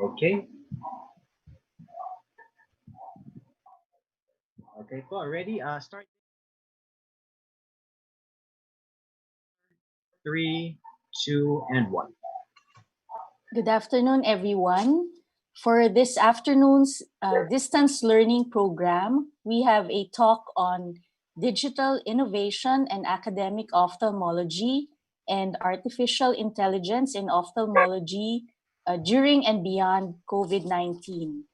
Okay. Okay po, ready? Start. Three, two, and one. Good afternoon, everyone. For this afternoon's distance learning program, we have a talk on digital innovation and academic ophthalmology and artificial intelligence in ophthalmology during and beyond COVID 19.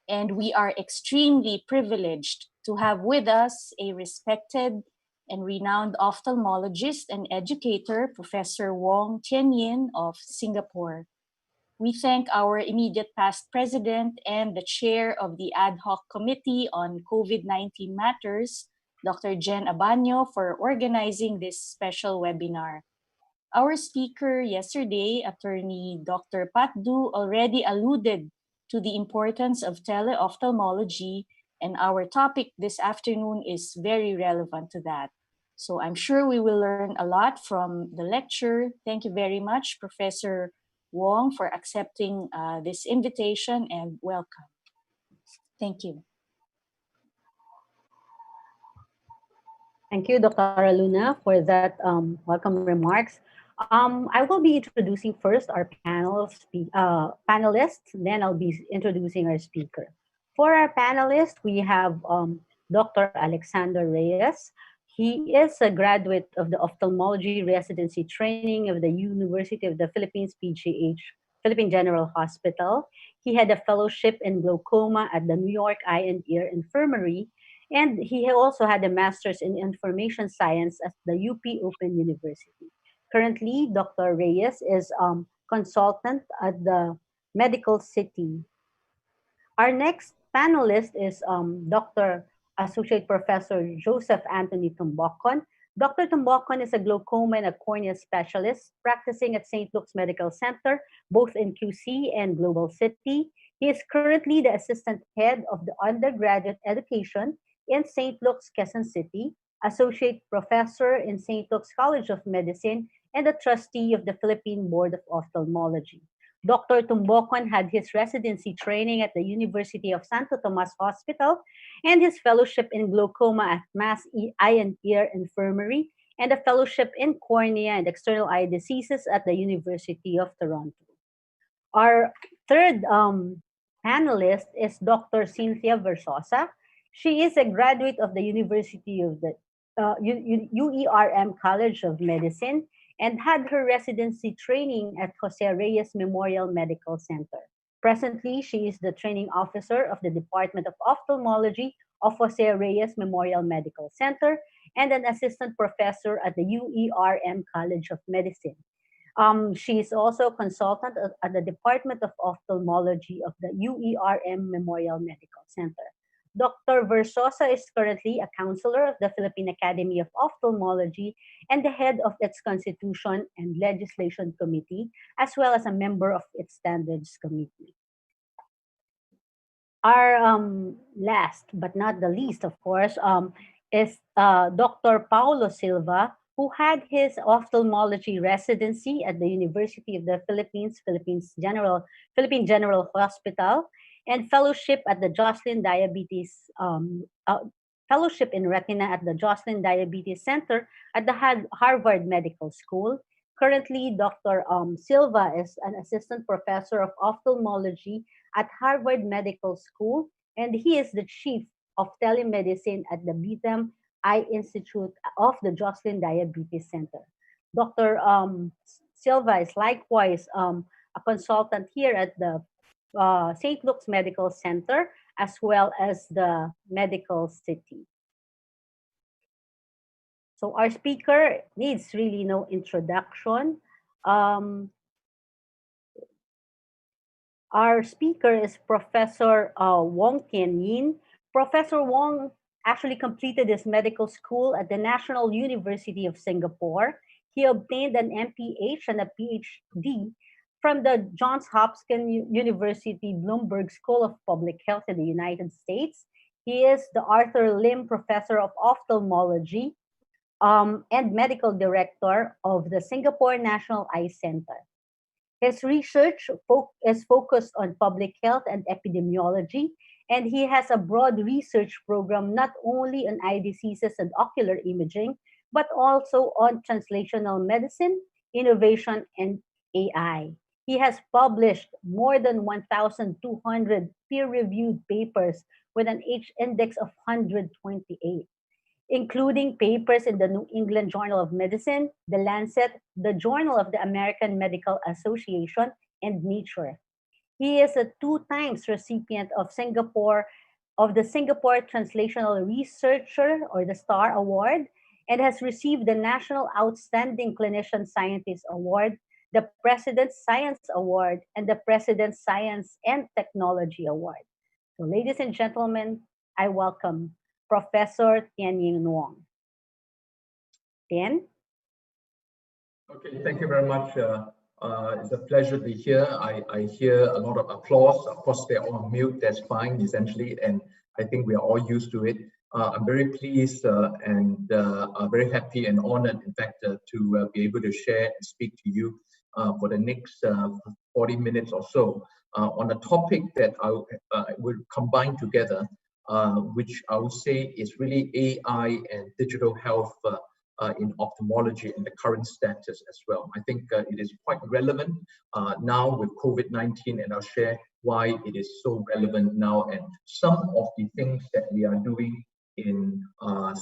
And we are extremely privileged to have with us a respected and renowned ophthalmologist and educator, Professor Wong Tien of Singapore. We thank our immediate past president and the chair of the Adhoc Committee on COVID 19 Matters, Dr. Jen Abano, for organizing this special webinar. Our speaker yesterday, attorney Dr. Pat Du, already alluded to the importance of teleophthalmology, and our topic this afternoon is very relevant to that. So I'm sure we will learn a lot from the lecture. Thank you very much, Professor Wong, for accepting this invitation and welcome. Thank you. Thank you, Dr. Luna, for that welcome remarks. I will be introducing first our panelists, then I'll be introducing our speaker. For our panelists, we have Dr. Alexander Reyes. He is a graduate of the ophthalmology residency training of the University of the Philippines, PGH, Philippine General Hospital. He had a fellowship in glaucoma at the New York Eye and Ear Infirmary, and he also had a master's in information science at the UP Open University. Currently, Dr. Reyes is consultant at the Medical City. Our next panelist is Dr. Associate Professor Joseph Anthony Tumbocon. Dr. Tumbocon is a glaucoma and a cornea specialist practicing at St. Luke's Medical Center, both in QC and Global City. He is currently the assistant head of the undergraduate education in St. Luke's, Quezon City, associate professor in St. Luke's College of Medicine, and a trustee of the Philippine Board of Ophthalmology. Dr. Tumbocon had his residency training at the University of Santo Tomas Hospital and his fellowship in glaucoma at Mass Eye and Ear Infirmary and a fellowship in cornea and external eye diseases at the University of Toronto. Our third panelist is Dr. Cynthia Versosa. She is a graduate of the University of the UERM College of Medicine and had her residency training at Jose Reyes Memorial Medical Center. Presently, she is the training officer of the Department of Ophthalmology of Jose Reyes Memorial Medical Center and an assistant professor at the UERM College of Medicine. She is also a consultant at the Department of Ophthalmology of the UERM Memorial Medical Center. Dr. Versosa is currently a counselor of the Philippine Academy of Ophthalmology and the head of its Constitution and Legislation Committee, as well as a member of its Standards Committee. Our last but not the least, of course, is Dr. Paulo Silva, who had his ophthalmology residency at the University of the Philippines, Philippine General Hospital, and fellowship at the Joslin Diabetes fellowship in retina at the Joslin Diabetes Center at the Harvard Medical School. Currently, Dr. Silva is an assistant professor of ophthalmology at Harvard Medical School, and he is the chief of telemedicine at the Beetham Eye Institute of the Joslin Diabetes Center. Dr. Silva is likewise a consultant here at the St. Luke's Medical Center, as well as the Medical City. So our speaker needs really no introduction. Our speaker is Professor Wong Tien. Professor Wong actually completed his medical school at the National University of Singapore. He obtained an MPH and a PhD from the Johns Hopkins University Bloomberg School of Public Health in the United States. He is the Arthur Lim Professor of Ophthalmology and Medical Director of the Singapore National Eye Center. His research is focused on public health and epidemiology, and he has a broad research program not only on eye diseases and ocular imaging, but also on translational medicine, innovation, and AI. He has published more than 1,200 peer-reviewed papers with an H index of 128, including papers in the New England Journal of Medicine, the Lancet, the Journal of the American Medical Association, and Nature. He is a two times recipient of the Singapore Translational Researcher or the STAR Award, and has received the National Outstanding Clinician Scientist Award, the President's Science Award, and the President's Science and Technology Award. So, ladies and gentlemen, I welcome Professor Tien Wong. Tien? Okay, thank you very much. It's a pleasure to be here. I hear a lot of applause. Of course, they're all on mute. That's fine, essentially, and I think we are all used to it. I'm very pleased and very happy and honored, in fact, to be able to share and speak to you for the next 40 minutes or so on a topic that I will combine together, which I would say is really AI and digital health in ophthalmology and the current status as well. I think it is quite relevant now with COVID-19, and I'll share why it is so relevant now and some of the things that we are doing in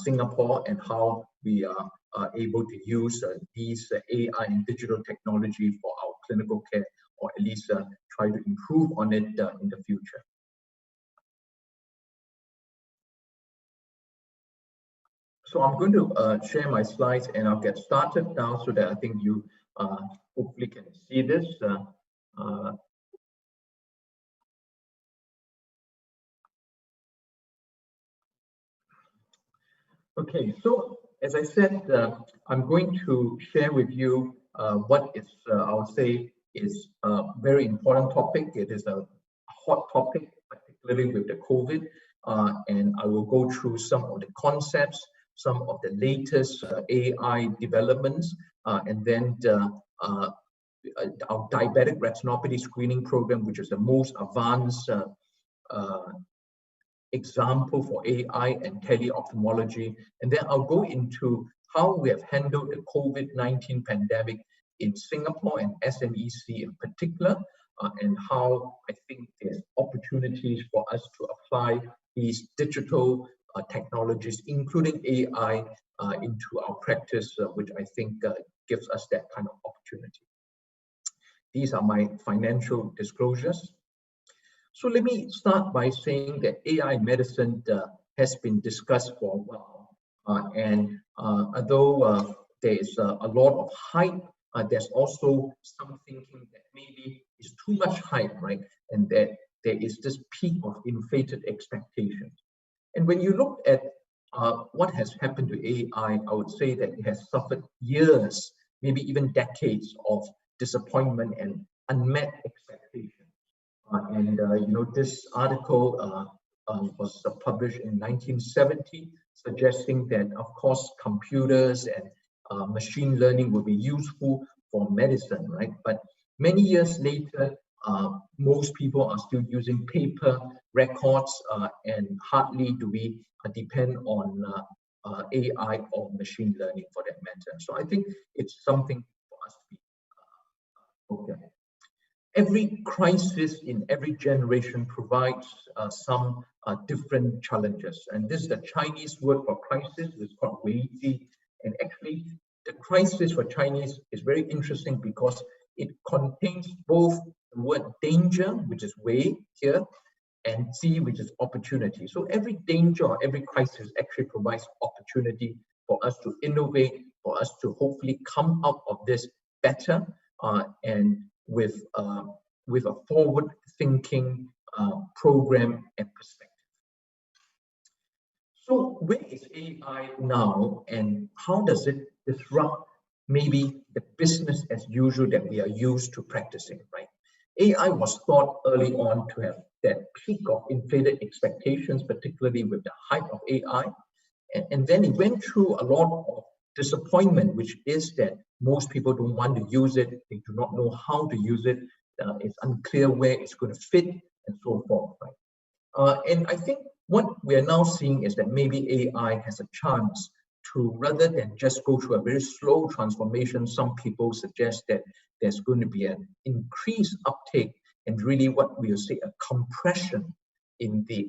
Singapore and how we are able to use these AI and digital technology for our clinical care, or at least try to improve on it in the future. So I'm going to share my slides and I'll get started now so that I think you hopefully can see this. Okay, so as I said, I'm going to share with you what is, I would say, is a very important topic. It is a hot topic, particularly with the COVID, and I will go through some of the concepts, some of the latest AI developments, and then our diabetic retinopathy screening program, which is the most advanced example for AI and tele-ophthalmology. And then I'll go into how we have handled the COVID-19 pandemic in Singapore and SMEC in particular, and how I think there's opportunities for us to apply these digital technologies, including AI, into our practice, which I think gives us that kind of opportunity. These are my financial disclosures. So let me start by saying that AI medicine has been discussed for a while. And although there is a lot of hype, there's also some thinking that maybe is too much hype, right? And that there is this peak of inflated expectations. And when you look at what has happened to AI, I would say that it has suffered years, maybe even decades of disappointment and unmet expectations. This article was published in 1970, suggesting that, of course, computers and machine learning will be useful for medicine, right? But many years later, most people are still using paper records, and hardly do we depend on AI or machine learning for that matter. So I think it's something for us to be okay. Every crisis in every generation provides some different challenges. And this is the Chinese word for crisis. It's called Weiji. And actually, the crisis for Chinese is very interesting because it contains both the word danger, which is Wei here, and Ji, which is opportunity. So every danger or every crisis actually provides opportunity for us to innovate, for us to hopefully come out of this better and with a forward-thinking program and perspective. So where is AI now, and how does it disrupt maybe the business as usual that we are used to practicing, right? AI was thought early on to have that peak of inflated expectations, particularly with the hype of AI. And then it went through a lot of disappointment, which is that most people don't want to use it, they do not know how to use it, it's unclear where it's going to fit, and so forth. Right? And I think what we are now seeing is that maybe AI has a chance to, rather than just go through a very slow transformation, some people suggest that there's going to be an increased uptake and really what we'll say a compression in the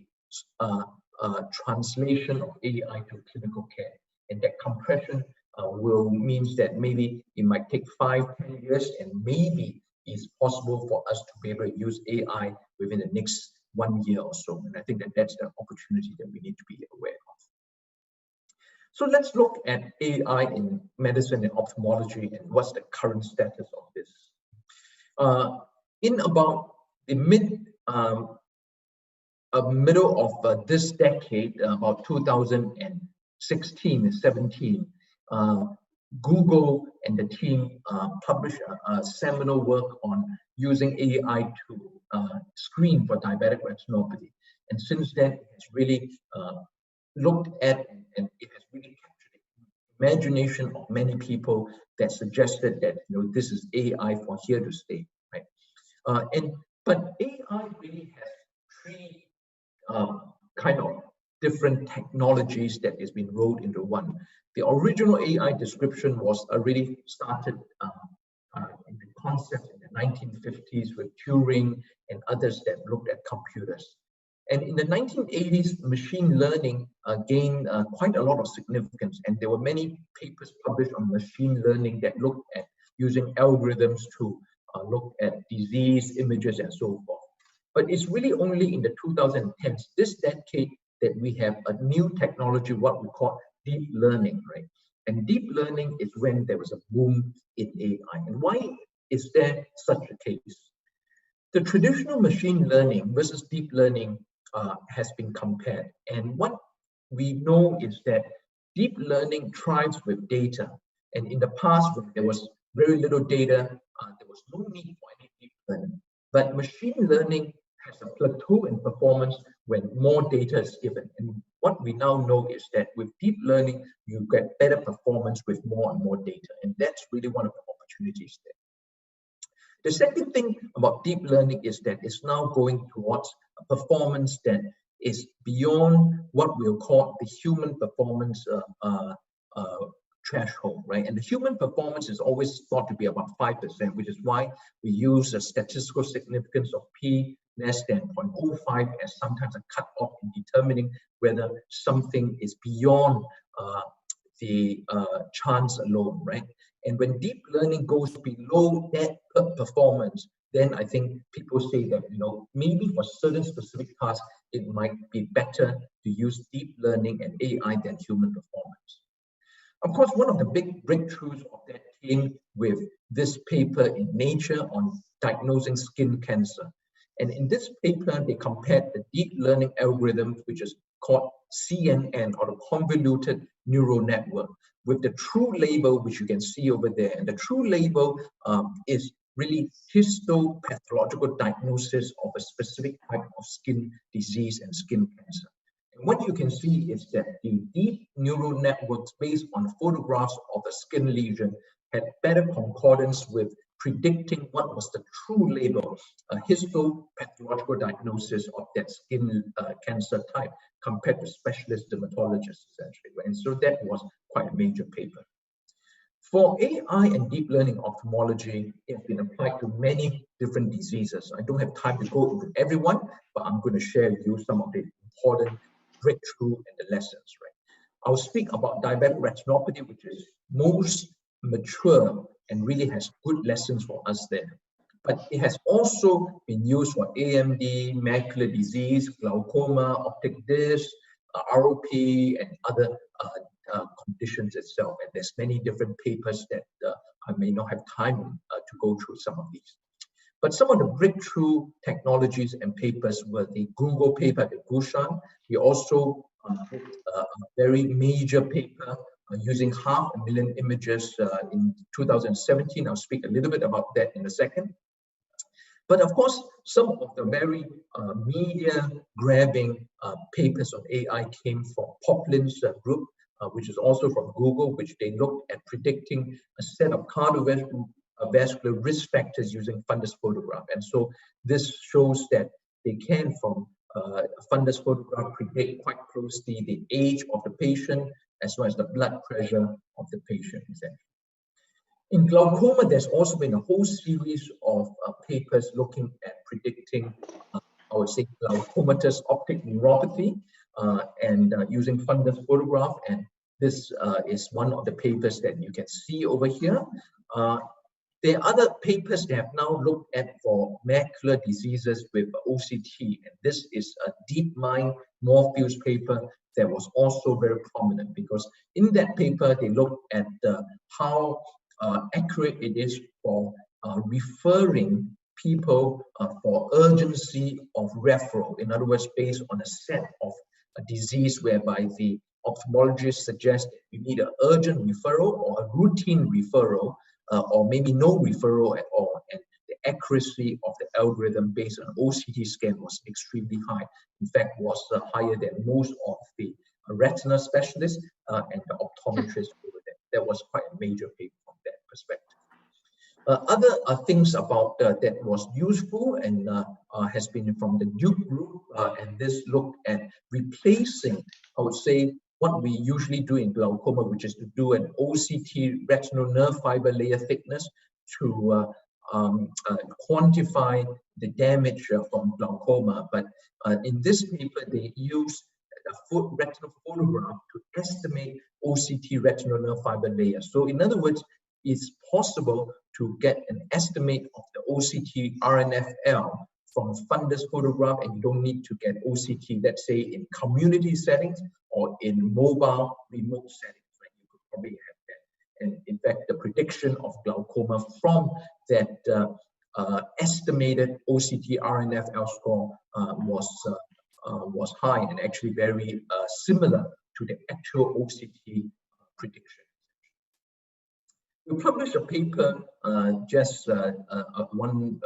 translation of AI to clinical care. And that compression will means that maybe it might take 5-10 years, and maybe it's possible for us to be able to use AI within the next 1 year or so. And I think that that's the opportunity that we need to be aware of. So let's look at AI in medicine and ophthalmology and what's the current status of this. In about the middle of this decade, about 2016-17, Google and the team published a seminal work on using AI to screen for diabetic retinopathy. And since then, it has really looked at and it has really captured the imagination of many people that suggested that this is AI for here to stay, right? But AI really has three kind of different technologies that has been rolled into one. The original AI description was already started in the concept in the 1950s with Turing and others that looked at computers. And in the 1980s, machine learning gained quite a lot of significance, and there were many papers published on machine learning that looked at using algorithms to look at disease images and so forth. But it's really only in the 2010s, this decade, that we have a new technology, what we call deep learning, right? And deep learning is when there was a boom in AI. And why is there such a case? The traditional machine learning versus deep learning has been compared. And what we know is that deep learning thrives with data. And in the past, when there was very little data, there was no need for any deep learning. But machine learning has a plateau in performance when more data is given. And what we now know is that with deep learning, you get better performance with more and more data. And that's really one of the opportunities there. The second thing about deep learning is that it's now going towards a performance that is beyond what we'll call the human performance threshold, right? And the human performance is always thought to be about 5%, which is why we use a statistical significance of p less than 0.05 as sometimes a cutoff in determining whether something is beyond the chance alone, right? And when deep learning goes below that performance, then I think people say that, maybe for certain specific tasks, it might be better to use deep learning and AI than human performance. Of course, one of the big breakthroughs of that came with this paper in Nature on diagnosing skin cancer. And in this paper, they compared the deep learning algorithm, which is called CNN, or the convoluted neural network, with the true label, which you can see over there. And the true label is really histopathological diagnosis of a specific type of skin disease and skin cancer. And what you can see is that the deep neural networks based on photographs of a skin lesion had better concordance with predicting what was the true label, a histopathological diagnosis of that skin cancer type compared to specialist dermatologists, essentially. And so that was quite a major paper. For AI and deep learning ophthalmology, it has been applied to many different diseases. I don't have time to go into every one, but I'm going to share with you some of the important breakthrough and the lessons, right? I'll speak about diabetic retinopathy, which is most mature and really has good lessons for us there. But it has also been used for AMD, macular disease, glaucoma, optic disc, ROP, and other conditions itself. And there's many different papers that I may not have time to go through some of these. But some of the breakthrough technologies and papers were the Google paper, the Gushan. We also did a very major paper using 500,000 images in 2017. I'll speak a little bit about that in a second. But of course, some of the very media-grabbing papers on AI came from Poplin's group which is also from Google, which they looked at predicting a set of cardiovascular risk factors using fundus photograph. And so this shows that they can, from a fundus photograph, predict quite closely the age of the patient as well as the blood pressure of the patient. In glaucoma, there's also been a whole series of papers looking at predicting, I would say, glaucomatous optic neuropathy and using fundus photograph. And this is one of the papers that you can see over here. There are other papers that have now looked at for macular diseases with OCT. And this is a DeepMind Morpheus paper that was also very prominent, because in that paper, they looked at how accurate it is for referring people for urgency of referral. In other words, based on a set of a disease whereby the ophthalmologist suggests that you need an urgent referral or a routine referral, or maybe no referral at all. And the accuracy of the algorithm based on OCT scan was extremely high. In fact, was higher than most of the retina specialists and the optometrists over there. That was quite a major paper from that perspective. Other things about that was useful and has been from the Duke group, and this looked at replacing, I would say, what we usually do in glaucoma, which is to do an OCT retinal nerve fiber layer thickness to quantify the damage from glaucoma. But in this paper, they used a retinal photograph to estimate OCT retinal nerve fiber layer. So in other words, it's possible to get an estimate of the OCT RNFL from fundus photograph, and you don't need to get OCT, let's say, in community settings or in mobile remote settings, right? You could probably have that. And in fact, the prediction of glaucoma from that estimated OCT RNFL score was high and actually very similar to the actual OCT prediction. We published a paper just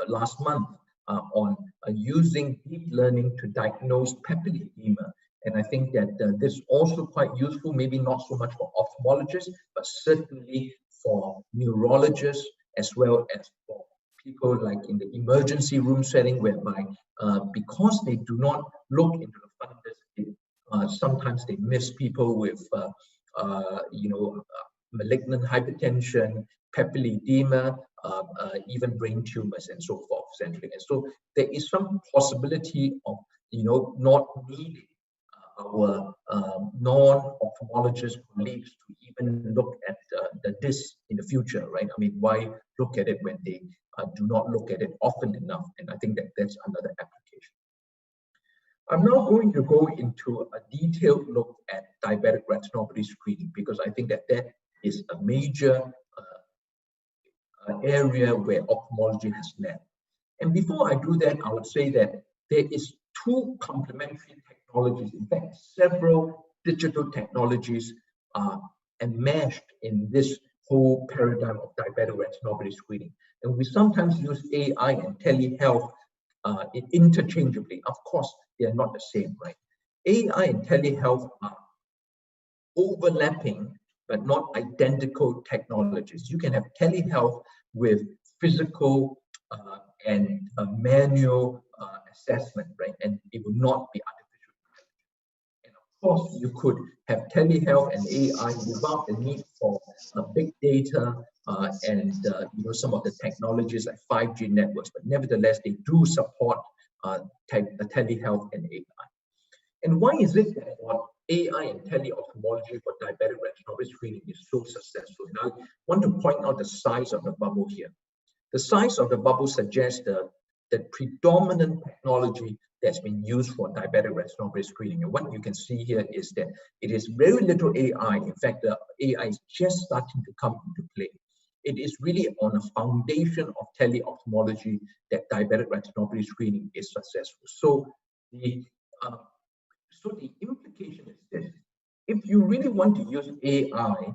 last month on using deep learning to diagnose papillary edema. And I think that this is also quite useful, maybe not so much for ophthalmologists, but certainly for neurologists, as well as for people like in the emergency room setting, whereby because they do not look into the fundus, sometimes they miss people with, malignant hypertension, papillary edema, even brain tumors, and so forth. And so there is some possibility of, not needing our non-ophthalmologist colleagues to even look at this in the future, right? I mean, why look at it when they do not look at it often enough? And I think that that's another application. I'm now going to go into a detailed look at diabetic retinopathy screening, because I think that that is a major area where ophthalmology has led. And before I do that, I would say that there is two complementary technologies, in fact, several digital technologies enmeshed in this whole paradigm of diabetic retinopathy screening. And we sometimes use AI and telehealth interchangeably. Of course, they are not the same, right? AI and telehealth are overlapping but not identical technologies. You can have telehealth with physical and manual assessment, right? And it will not be artificial intelligence. And of course, you could have telehealth and AI without the need for big data and some of the technologies like 5G networks, but nevertheless, they do support telehealth and AI. And why is it that AI and teleophthalmology for diabetic retinopathy screening is so successful? And I want to point out the size of the bubble here. The size of the bubble suggests the predominant technology that's been used for diabetic retinopathy screening. And what you can see here is that it is very little AI. In fact, the AI is just starting to come into play. It is really on a foundation of teleophthalmology that diabetic retinopathy screening is successful. So the implication is this: if you really want to use AI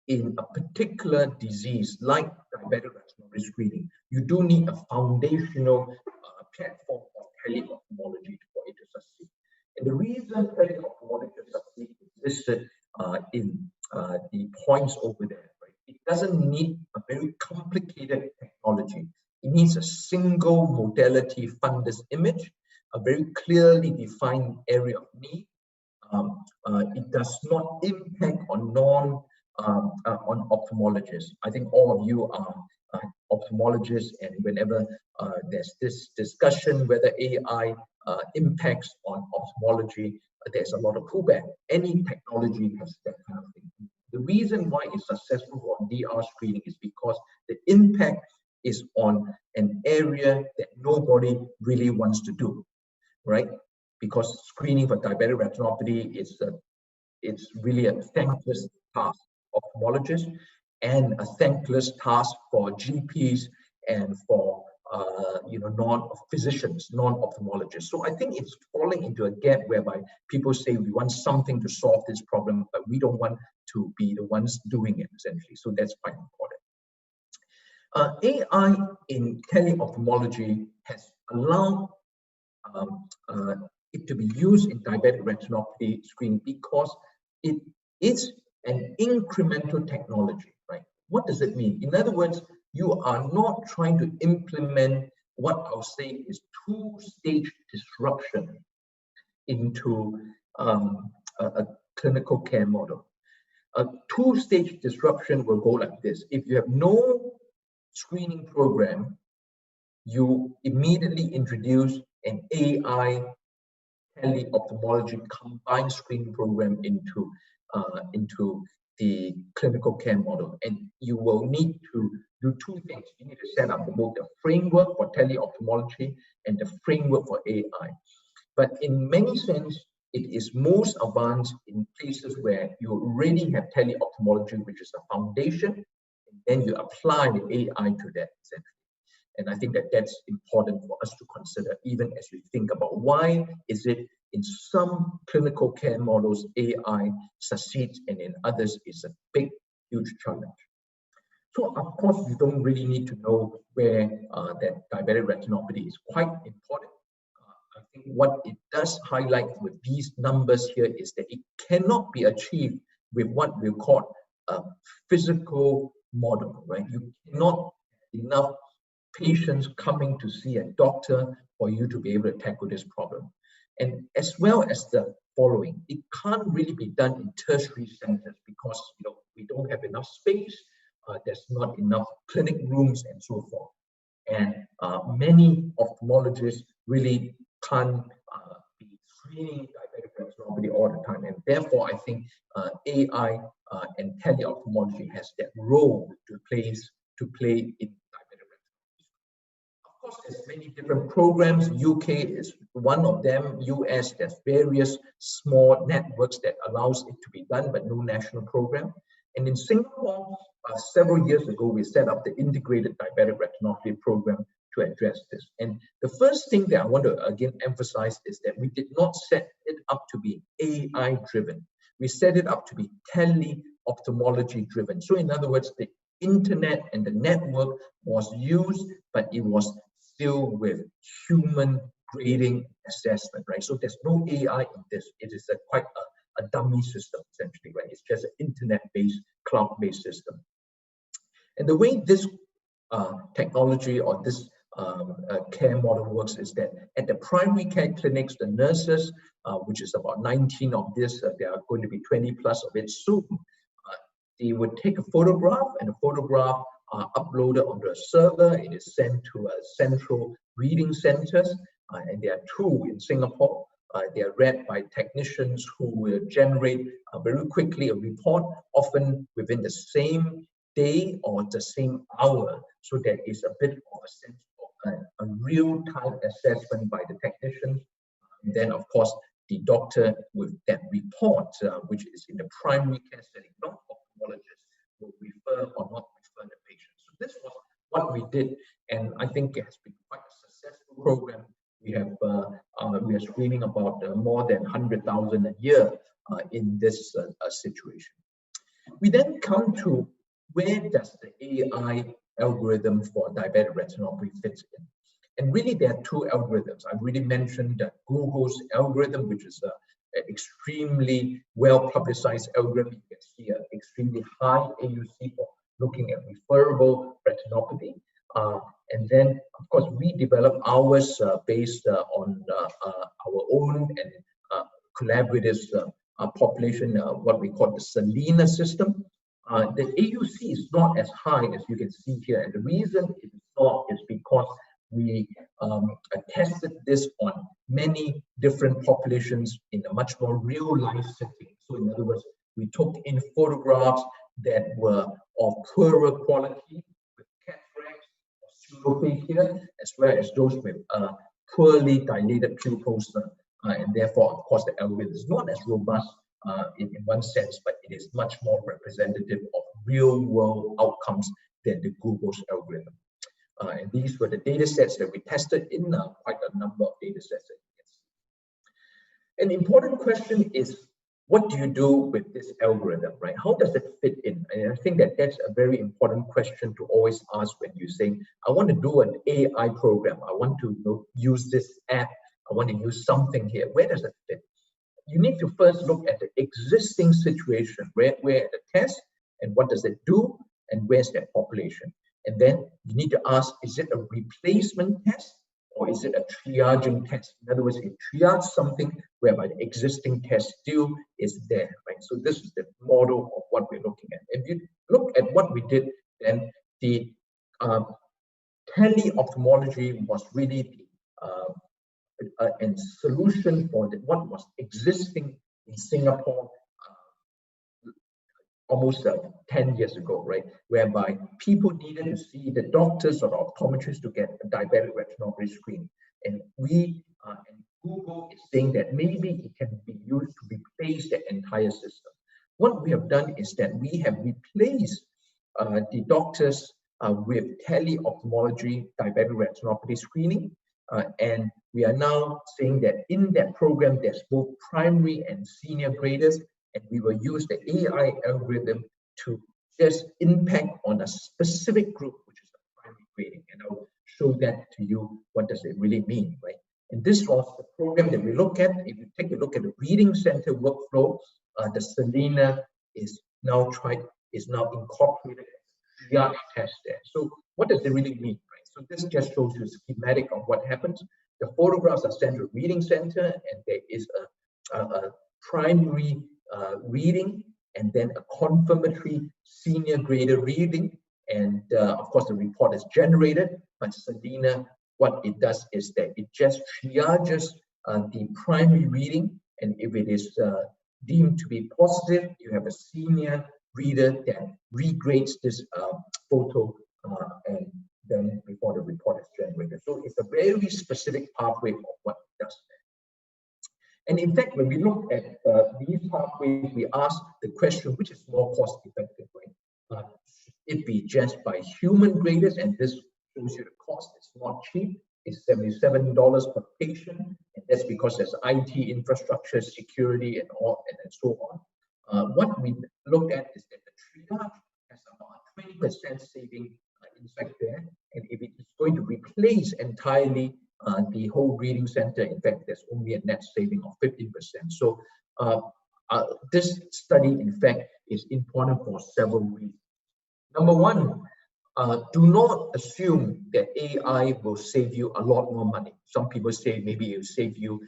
in a particular disease like diabetic retinopathy screening, you do need a foundational platform of teleophthalmology for it to succeed. And the reason teleophthalmology succeeds is listed in the points over there. Right? It doesn't need a very complicated technology. It needs a single modality fundus image, a very clearly defined area of need. It does not impact on on ophthalmologists. I think all of you are ophthalmologists, and whenever there's this discussion whether AI impacts on ophthalmology, there's a lot of pullback. Any technology has that kind of thing. The reason why it's successful for DR screening is because the impact is on an area that nobody really wants to do, right? Because screening for diabetic retinopathy it's really a thankless task for ophthalmologists and a thankless task for GPs and for non-physicians, non-ophthalmologists. So I think it's falling into a gap whereby people say we want something to solve this problem, but we don't want to be the ones doing it, essentially. So that's quite important. AI in tele-ophthalmology has allowed it to be used in diabetic retinopathy screening because it is an incremental technology, right? What does it mean? In other words, you are not trying to implement what I'll say is two-stage disruption into a clinical care model. A two-stage disruption will go like this. If you have no screening program, you immediately introduce an AI tele-ophthalmology combined screening program into the clinical care model. And you will need to do two things. You need to set up both the framework for tele-ophthalmology and the framework for AI. But in many sense, it is most advanced in places where you already have tele-ophthalmology, which is a foundation, and then you apply the AI to that, essentially. And I think that that's important for us to consider, even as we think about why is it in some clinical care models AI succeeds and in others is a big, huge challenge. So of course, you don't really need to know where that diabetic retinopathy is quite important. I think what it does highlight with these numbers here is that it cannot be achieved with what we call a physical model, right? You cannot have enough patients coming to see a doctor for you to be able to tackle this problem. And as well as the following, it can't really be done in tertiary centers because we don't have enough space, there's not enough clinic rooms and so forth. And many ophthalmologists really can't be screening diabetic retinopathy all the time. And therefore, I think AI and tele-ophthalmology has that role to play in diabetic retinopathy. Of course, there's many different programs. UK is one of them. US, there's various small networks that allows it to be done, but no national program. And in Singapore, several years ago, we set up the integrated diabetic retinopathy program to address this. And the first thing that I want to again emphasize is that we did not set it up to be AI driven. We set it up to be tele-ophthalmology driven. So in other words, the internet and the network was used, but it was still with human grading assessment, right? So there's no AI in this. It is quite a dummy system, essentially, right? It's just an internet-based, cloud-based system. And the way this technology or this care model works is that at the primary care clinics, the nurses, which is about 19 of this, there are going to be 20 plus of it soon, they would take a photograph, and the photograph are uploaded onto a server. It is sent to a central reading centers, and there are two in Singapore. They are read by technicians who will generate very quickly a report, often within the same day or the same hour. So there is a bit of a sense of a real-time assessment by the technicians. And then, of course, the doctor with that report, which is in the primary care setting, not ophthalmologist, will refer or not refer the patient. So this was what we did, and I think it has been quite a successful program. We are screening about more than 100,000 a year in this situation. We then come to where does the AI algorithm for diabetic retinopathy fits in? And really, there are two algorithms. I've already mentioned that Google's algorithm, which is extremely well publicized algorithm. You can see an extremely high AUC for looking at referable retinopathy. And then, of course, we developed ours based on our own and collaborators population, what we call the Selena system. The AUC is not as high as you can see here. And the reason it's not is because we tested this on many different populations in a much more real-life setting. So in other words, we took in photographs that were of poorer quality, with cataracts or pseudophakia, as well as those with poorly dilated pupils. And therefore, of course, the algorithm is not as robust in one sense, but it is much more representative of real-world outcomes than the Google's algorithm. And these were the data sets that we tested in quite a number of data sets that you can see. An important question is, what do you do with this algorithm, right? How does it fit in? And I think that that's a very important question to always ask when you say, I want to do an AI program. I want to use this app. I want to use something here. Where does it fit? You need to first look at the existing situation, where the test and what does it do and where's that population. And then you need to ask, is it a replacement test or is it a triaging test? In other words, it triage something whereby the existing test still is there, right? So this is the model of what we're looking at. If you look at what we did, then the tele-ophthalmology was really the solution for what was existing in Singapore almost 10 years ago, right? Whereby people needed to see the doctors or the optometrists to get a diabetic retinopathy screen. And we and Google is saying that maybe it can be used to replace the entire system. What we have done is that we have replaced the doctors with tele-ophthalmology diabetic retinopathy screening. And we are now saying that in that program, there's both primary and senior graders, and we will use the AI algorithm to just impact on a specific group, which is the primary grading. And I'll show that to you. What does it really mean, right? And this was the program that we look at. If you take a look at the reading center workflow, the Selena is now incorporated as a triage test there. So what does it really mean, right? So this just shows you a schematic of what happens. The photographs are sent to a reading center, and there is a primary reading, and then a confirmatory senior grader reading, and of course the report is generated. But Selena, what it does is that it just triages the primary reading, and if it is deemed to be positive, you have a senior reader that regrades this photo, and then before the report is generated. So it's a very specific pathway of what it does. And in fact, when we look at these pathways, we ask the question, which is more cost effective, right? Should it be just by human graders? And this shows you the cost. It's not cheap. It's $77 per patient. And that's because there's IT infrastructure, security, and all, and so on. What we look at is that the triage has about 20% saving in fact there. And if it is going to replace entirely the whole reading center, in fact, there's only a net saving of 15%. So this study, in fact, is important for several reasons. Number one, do not assume that AI will save you a lot more money. Some people say maybe it will save you,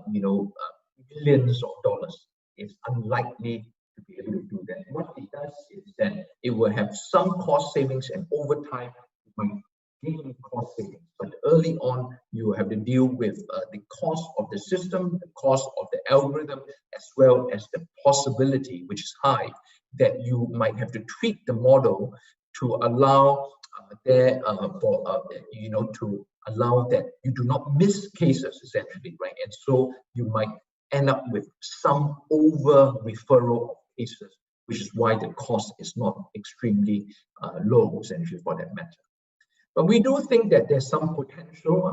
millions of dollars. It's unlikely to be able to do that. What it does is that it will have some cost savings, and over time, it might gain cost savings. But early on, you have to deal with the cost of the system, the cost of the algorithm, as well as the possibility, which is high, that you might have to tweak the model to allow to allow that you do not miss cases, essentially, right? And so you might end up with some over referral of cases, which is why the cost is not extremely low, essentially, for that matter. But we do think that there's some potential.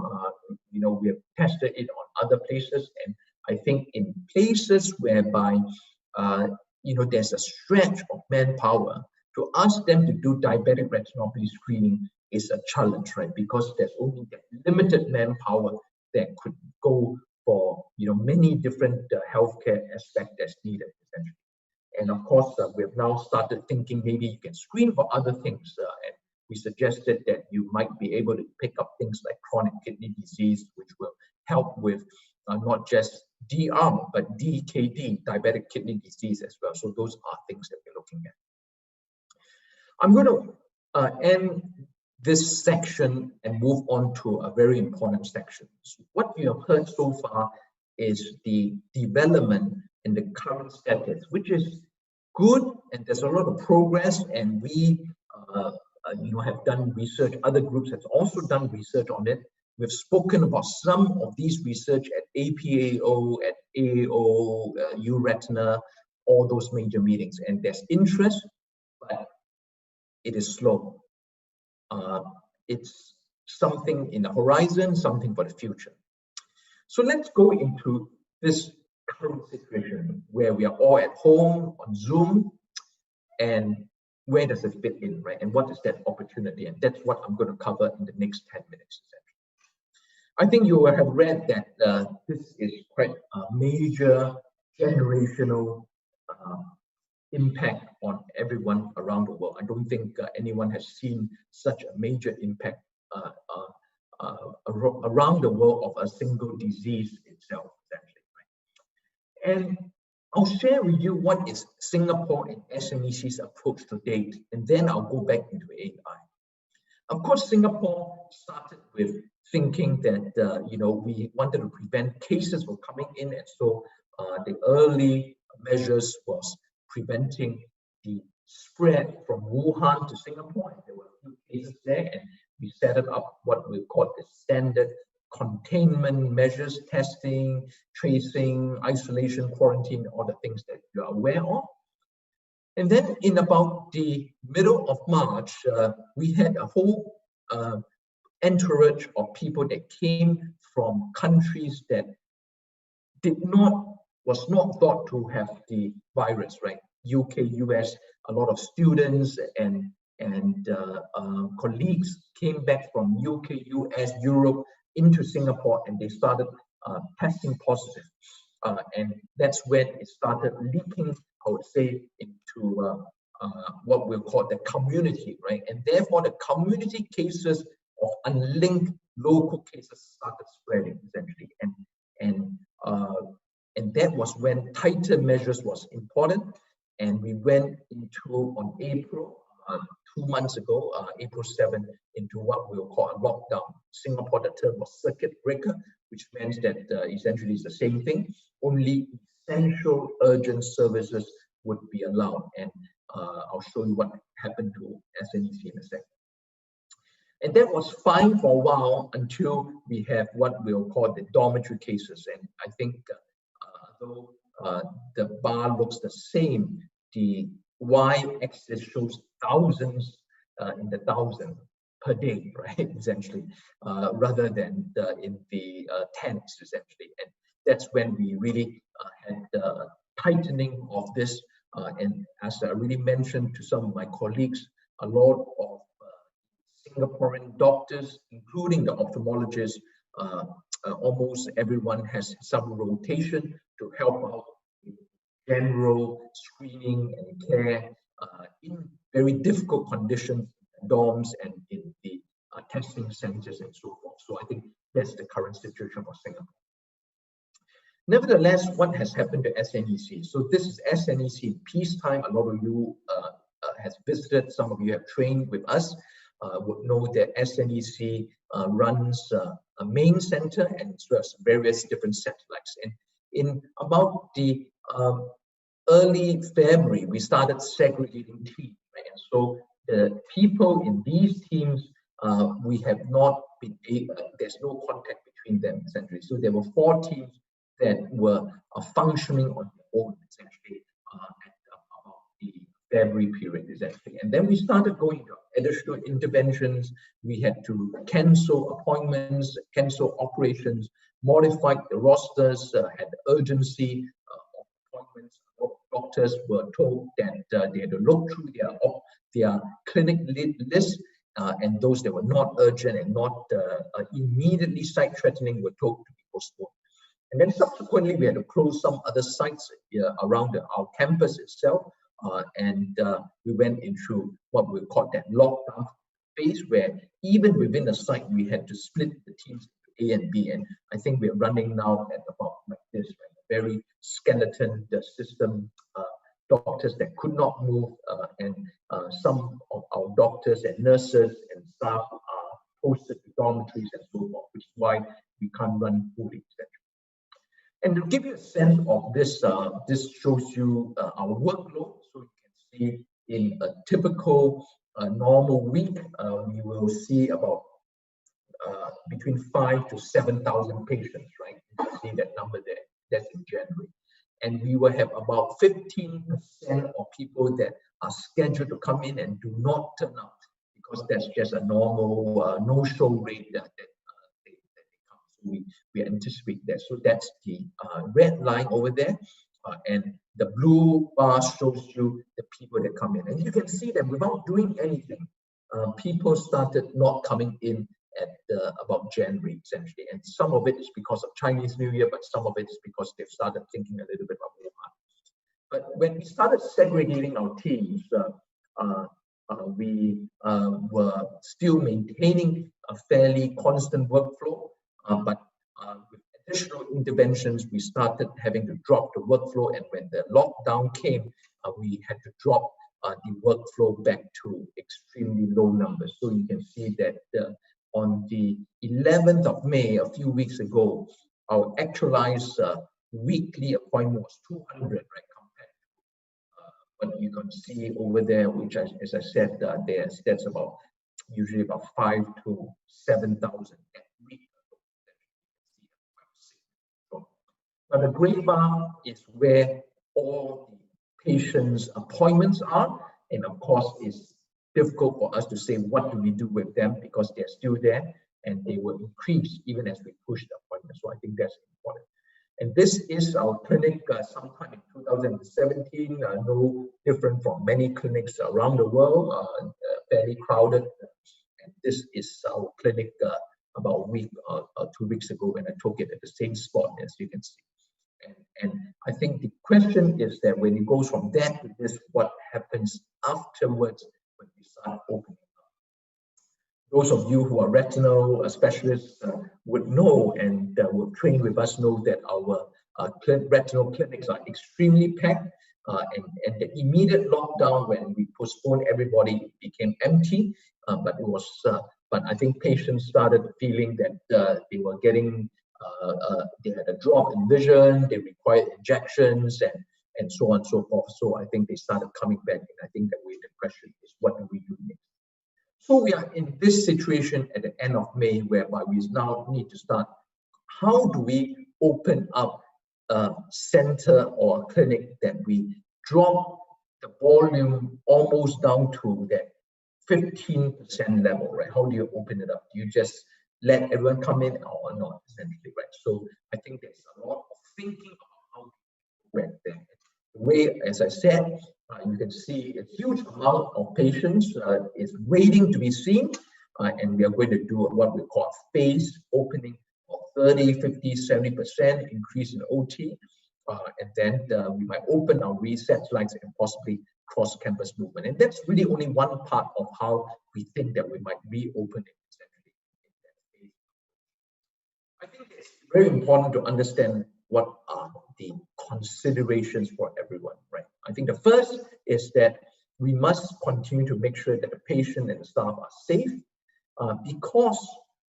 We have tested it on other places, and I think in places whereby there's a stretch of manpower, to ask them to do diabetic retinopathy screening is a challenge, right? Because there's only that limited manpower that could go for many different healthcare aspects that's needed essentially. And of course, we have now started thinking maybe you can screen for other things. And we suggested that you might be able to pick up things like chronic kidney disease, which will help with not just DR, but DKD, diabetic kidney disease as well. So those are things that we're looking at. I'm going to end this section and move on to a very important section. So what we have heard so far is the development in the current status, which is good, and there's a lot of progress, and we have done research. Other groups have also done research on it. We've spoken about some of these research at APAO, at AAO, URetina, all those major meetings, and there's interest, but it is slow. It's something in the horizon, something for the future. So let's go into this current situation where we are all at home on Zoom, and where does it fit in, right? And what is that opportunity? And that's what I'm going to cover in the next 10 minutes. I think you will have read that this is quite a major generational impact on everyone around the world. I don't think anyone has seen such a major impact around the world of a single disease itself, essentially. Right? And I'll share with you what is Singapore and SNEC's approach to date, and then I'll go back into AI. Of course, Singapore started with thinking that we wanted to prevent cases from coming in, and so the early measures was preventing the spread from Wuhan to Singapore. And there were a few cases there, and we set up what we call the standard containment measures, testing, tracing, isolation, quarantine, all the things that you are aware of. And then in about the middle of March, we had a whole entourage of people that came from countries that was not thought to have the virus, right? UK, US, a lot of students and colleagues came back from UK, US, Europe into Singapore, and they started testing positive. And that's when it started leaking, I would say, into what we'll call the community, right? And therefore, the community cases of unlinked local cases started spreading, essentially. And that was when tighter measures was important. And we went into, on April, 2 months ago, April 7th, into what we'll call a lockdown. Singapore, the term was circuit breaker, which means that essentially it's the same thing, only essential urgent services would be allowed. And I'll show you what happened to SNEC in a second. And that was fine for a while until we have what we'll call the dormitory cases. And I think though the bar looks the same, the y-axis shows thousands in the thousand per day, right? Essentially, rather than in the tens, essentially. And that's when we really had the tightening of this. And as I really mentioned to some of my colleagues, a lot of Singaporean doctors, including the ophthalmologists, almost everyone has some rotation to help out in general screening and care in very difficult conditions, dorms and in the testing centers and so forth. So I think that's the current situation for Singapore. Nevertheless, what has happened to SNEC? So this is SNEC in peacetime. A lot of you has visited, some of you have trained with us, would know that SNEC runs a main center and as well as various different satellites. And in about the early February, we started segregating teams. Right? And so the people in these teams, we have not been able, there's no contact between them essentially. So there were 4 teams that were functioning on their own essentially at about the February period essentially. And then we started going to additional interventions. We had to cancel appointments, cancel operations, modified the rosters, had urgency of appointments. Doctors were told that they had to look through their clinic list, and those that were not urgent and not immediately site-threatening were told to be postponed. And then subsequently, we had to close some other sites around our campus itself. And we went into what we call that lockdown phase, where even within the site, we had to split the teams into A and B. And I think we're running now at about like this, right? Very skeleton, the system, doctors that could not move, and some of our doctors and nurses and staff are posted to dormitories and so forth, which is why we can't run fully, etc. And to give you a sense of this, this shows you our workload. So you can see in a typical normal week, we will see about between 5,000 to 7,000 patients, right? You can see that number there. That's in January. And we will have about 15% of people that are scheduled to come in and do not turn up, because that's just a normal no-show rate that they come. So we anticipate that. So that's the red line over there. And the blue bar shows you the people that come in. And you can see that without doing anything, people started not coming in at about January, essentially. And some of it is because of Chinese New Year, but some of it is because they've started thinking a little bit about Wuhan. But when we started segregating our teams, we were still maintaining a fairly constant workflow, but with additional interventions, we started having to drop the workflow. And when the lockdown came, we had to drop the workflow back to extremely low numbers. So you can see that on the 11th of May, a few weeks ago, our actualized weekly appointment was 200, right, compared to what you can see over there, which, as I said, that's about usually about 5,000 to 7,000 a week. Now the gray bar is where all the patients' appointments are, and of course, it's difficult for us to say what do we do with them, because they're still there and they will increase even as we push the appointment. So I think that's important. And this is our clinic sometime in 2017, no different from many clinics around the world, fairly crowded. And this is our clinic about a week or 2 weeks ago when I took it at the same spot, as you can see. And I think the question is that when it goes from that to this, what happens afterwards when we start opening up? Those of you who are retinal specialists would know, and will train with us, know that our retinal clinics are extremely packed. And the immediate lockdown, when we postponed everybody, it became empty. But it was, but I think patients started feeling that they were getting, they had a drop in vision, they required injections, and so on and so forth. So I think they started coming back, and I think that the question is, what do we do next? So we are in this situation at the end of May, whereby we now need to start, how do we open up a center or a clinic that we drop the volume almost down to that 15% level, right? How do you open it up? Do you just let everyone come in or not, essentially, right? So I think there's a lot of thinking about how to went there. The way, as I said, you can see a huge amount of patients is waiting to be seen, and we are going to do what we call phased opening of 30, 50, 70% increase in OT, and then we might open our reset lines and possibly cross-campus movement. And that's really only one part of how we think that we might reopen it. I think it's very important to understand what are the considerations for everyone, right? I think the first is that we must continue to make sure that the patient and the staff are safe, because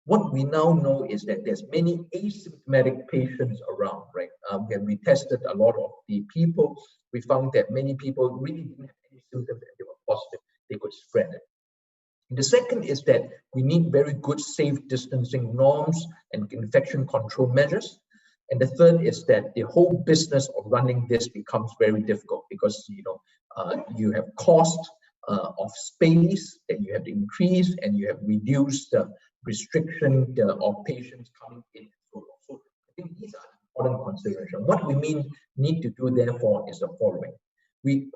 what we now know is that there's many asymptomatic patients around, right? When we tested a lot of the people, we found that many people really didn't have any symptoms and they were positive, they could spread it. The second is that we need very good safe distancing norms and infection control measures. And the third is that the whole business of running this becomes very difficult, because you have cost of space that you have to increase, and you have reduced the restriction of patients coming in. So I think these are important considerations. What we need to do, therefore, is the following. We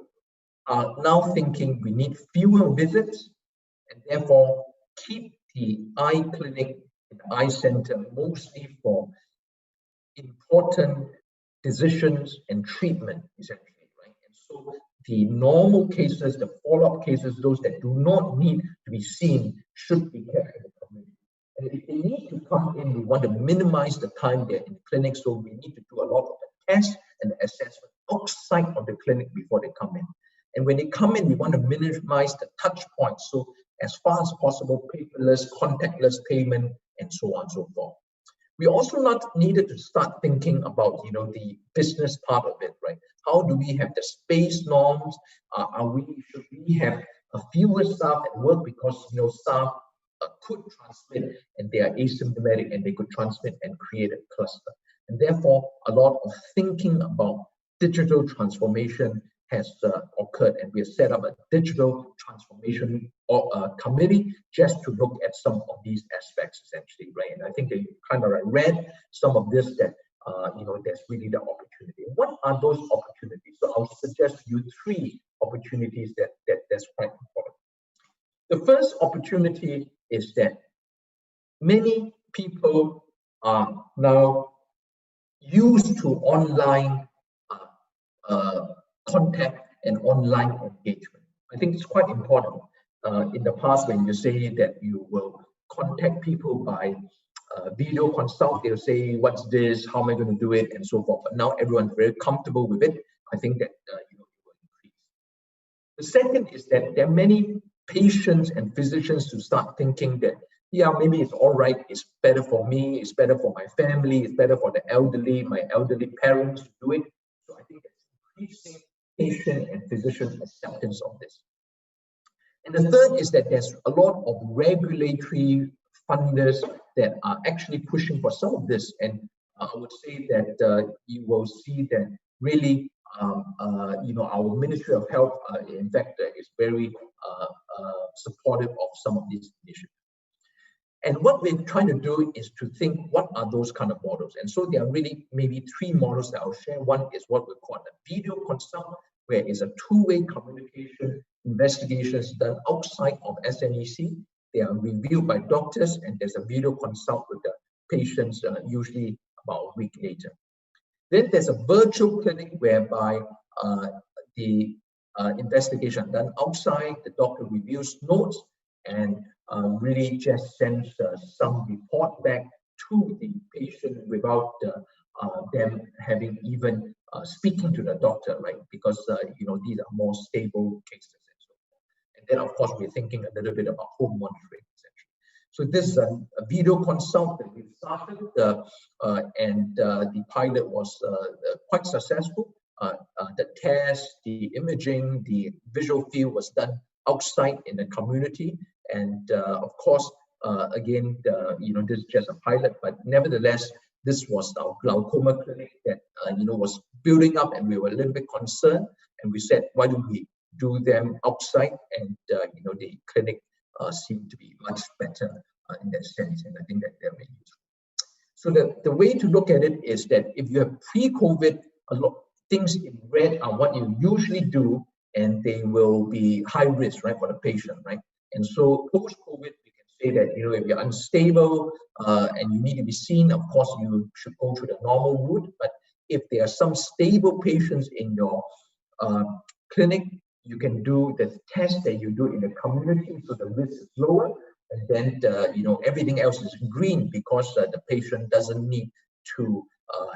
are now thinking we need fewer visits, and therefore keep the eye clinic and eye center mostly for important decisions and treatment, essentially, right? And so the normal cases, the follow-up cases, those that do not need to be seen, should be kept in the community. And if they need to come in, we want to minimize the time they're in the clinic, so we need to do a lot of the tests and the assessment outside of the clinic before they come in. And when they come in, we want to minimize the touch points, so as far as possible, paperless, contactless payment, and so on and so forth. We also not needed to start thinking about, the business part of it, right? How do we have the space norms? Should we have a fewer staff at work because, staff could transmit and they are asymptomatic and they could transmit and create a cluster. And therefore, a lot of thinking about digital transformation has occurred, and we have set up a digital transformation committee just to look at some of these aspects, essentially, right? And I think they kind of read some of this that, there's really the opportunity. What are those opportunities? So I'll suggest to you 3 opportunities that's quite important. The first opportunity is that many people are now used to online contact and online engagement. I think it's quite important. In the past, when you say that you will contact people by video consult, they'll say, what's this, how am I going to do it, and so forth. But now everyone's very comfortable with it. I think that it will increase. The second is that there are many patients and physicians who start thinking that, yeah, maybe it's all right, it's better for me, it's better for my family, it's better for the elderly, my elderly parents to do it. So I think that's increasing patient and physician acceptance of this. And the third is that there's a lot of regulatory funders that are actually pushing for some of this. And I would say that you will see that really, our Ministry of Health, in fact, is very supportive of some of these initiatives. And what we're trying to do is to think, what are those kind of models? And so there are really maybe 3 models that I'll share. One is what we call the video consult, where it's a 2-way communication, investigations done outside of SNEC. They are reviewed by doctors, and there's a video consult with the patients usually about a week later. Then there's a virtual clinic whereby the investigation done outside, the doctor reviews notes and really just sends some report back to the patient without them having even speaking to the doctor, right? Because these are more stable cases and so forth. And then of course we're thinking a little bit about home monitoring, essentially. So this is a video consult that we've started, and the pilot was quite successful. The test, the imaging, the visual field was done outside in the community, and of course, again, this is just a pilot, but nevertheless, this was our glaucoma clinic that was building up, and we were a little bit concerned, and we said, why don't we do them outside? And the clinic seemed to be much better in that sense, and I think that they're very useful. So the way to look at it is that if you have pre-COVID, a lot of things in red are what you usually do, and they will be high risk, right, for the patient, right? And so post-COVID, we can say that, if you're unstable and you need to be seen, of course, you should go through the normal route. But if there are some stable patients in your clinic, you can do the test that you do in the community, so the risk is lower. And then, everything else is green because the patient doesn't need to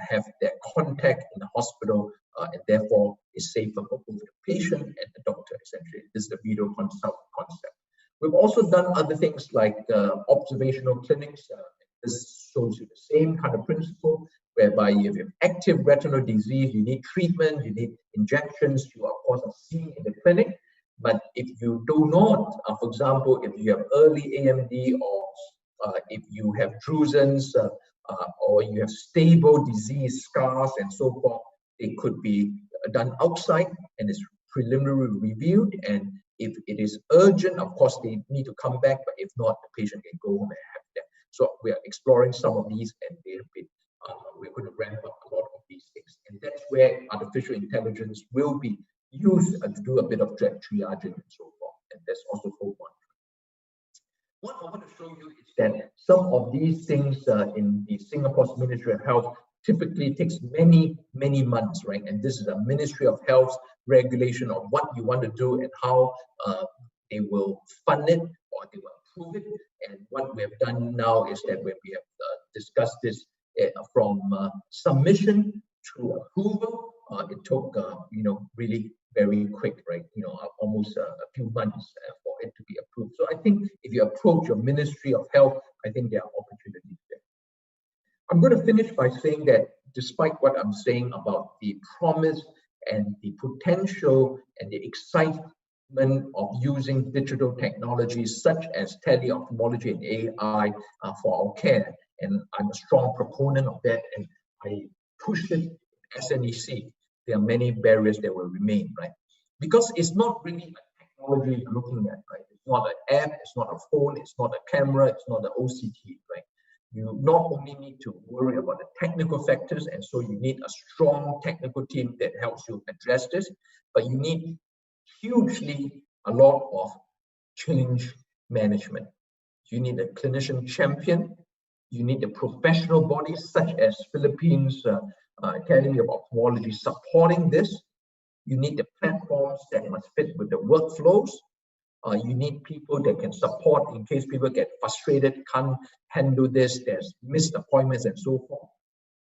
have their contact in the hospital, and therefore is safer for both the patient and the doctor, essentially. This is the video consult concept. We've also done other things like observational clinics. This shows you the same kind of principle, whereby if you have active retinal disease, you need treatment, you need injections, you of course are seen in the clinic. But if you do not, for example, if you have early AMD, or if you have drusens, or you have stable disease scars and so forth, it could be done outside and is preliminarily reviewed. And if it is urgent, of course, they need to come back. But if not, the patient can go home and have them. So we are exploring some of these, and they have been, we're going to ramp up a lot of these things. And that's where artificial intelligence will be used to do a bit of triaging and so forth. And there's also home monitoring. What I want to show you is that some of these things in the Singapore's Ministry of Health typically takes many, many months, right? And this is a Ministry of Health regulation of what you want to do and how they will fund it or they will approve it. And what we have done now is that when we have discussed this from submission to approval, it took really very quick, right? Almost a few months for it to be approved. So I think if you approach your Ministry of Health, I think there are opportunities there. I'm going to finish by saying that despite what I'm saying about the promise and the potential and the excitement of using digital technologies such as tele-ophthalmology and AI for our care, and I'm a strong proponent of that, and I push it SNEC, there are many barriers that will remain, right? Because it's not really a technology you're looking at, right? It's not an app, it's not a phone, it's not a camera, it's not an OCT, right? You not only need to worry about the technical factors, and so you need a strong technical team that helps you address this, but you need hugely a lot of change management. You need a clinician champion, you need a professional bodies such as Philippines Academy of Ophthalmology supporting this. You need the platforms that must fit with the workflows. You need people that can support in case people get frustrated, can't handle this, there's missed appointments and so forth.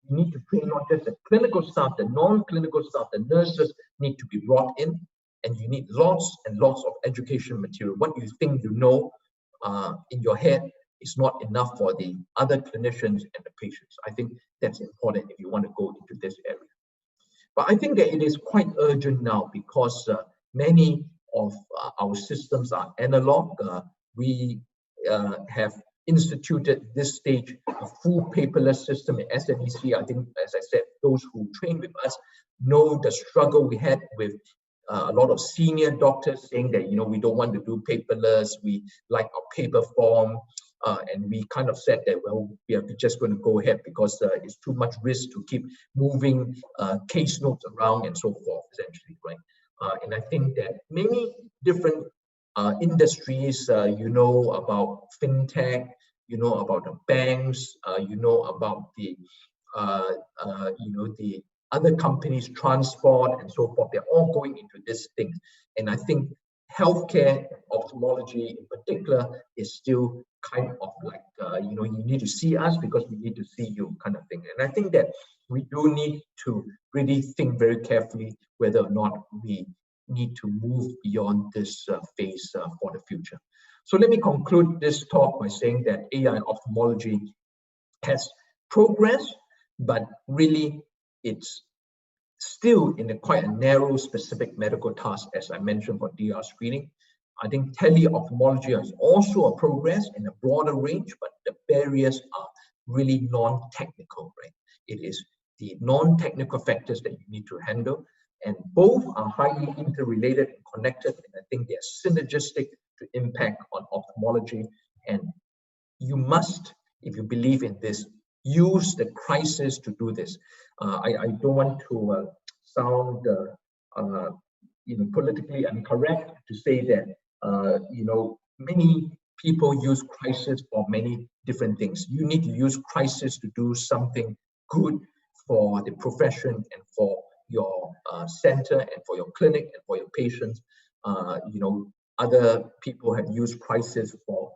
You need to train not just the clinical staff, the non-clinical staff, the nurses need to be brought in, and you need lots and lots of education material. What you think you know in your head is not enough for the other clinicians and the patients. I think that's important if you want to go into this area. But I think that it is quite urgent now because many of our systems are analog. We have instituted this stage a full paperless system in SNEC. I think, as I said, those who train with us know the struggle we had with a lot of senior doctors saying that, we don't want to do paperless, we like our paper form, and we kind of said that, well, we are just going to go ahead because it's too much risk to keep moving case notes around and so forth, essentially, right? And I think that many different industries, about fintech, about the banks, about the the other companies, transport and so forth, they're all going into this thing. And I think healthcare, ophthalmology in particular, is still kind of like, you need to see us because we need to see you kind of thing. And I think that we do need to really think very carefully whether or not we need to move beyond this phase for the future. So let me conclude this talk by saying that AI and ophthalmology has progressed, but really it's still in quite a narrow specific medical task, as I mentioned for DR screening. I think tele-ophthalmology has also a progress in a broader range, but the barriers are really non-technical, right? It is the non-technical factors that you need to handle, and both are highly interrelated and connected, and I think they're synergistic to impact on ophthalmology. And you must, if you believe in this, use the crisis to do this. I don't want to sound politically incorrect to say that many people use crisis for many different things. You need to use crisis to do something good for the profession and for your center and for your clinic and for your patients. Other people have used crisis for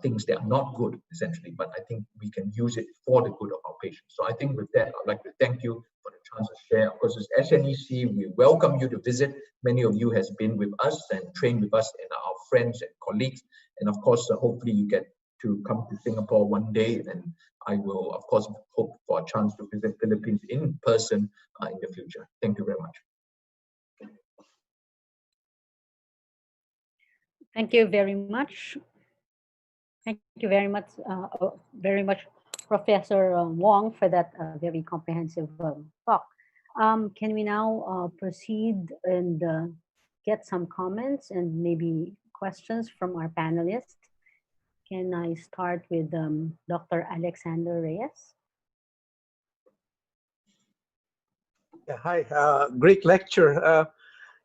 things that are not good, essentially, but I think we can use it for the good of our patients. So I think with that, I'd like to thank you for the chance to share. Of course, as SNEC, we welcome you to visit. Many of you has been with us and trained with us and our friends and colleagues. And of course, hopefully you get to come to Singapore one day, and I will, of course, hope for a chance to visit Philippines in person in the future. Thank you very much. Thank you very much. Thank you very much, Professor Wong, for that very comprehensive talk. Can we now proceed and get some comments and maybe questions from our panelists? Can I start with Dr. Alexander Reyes? Yeah, hi, great lecture.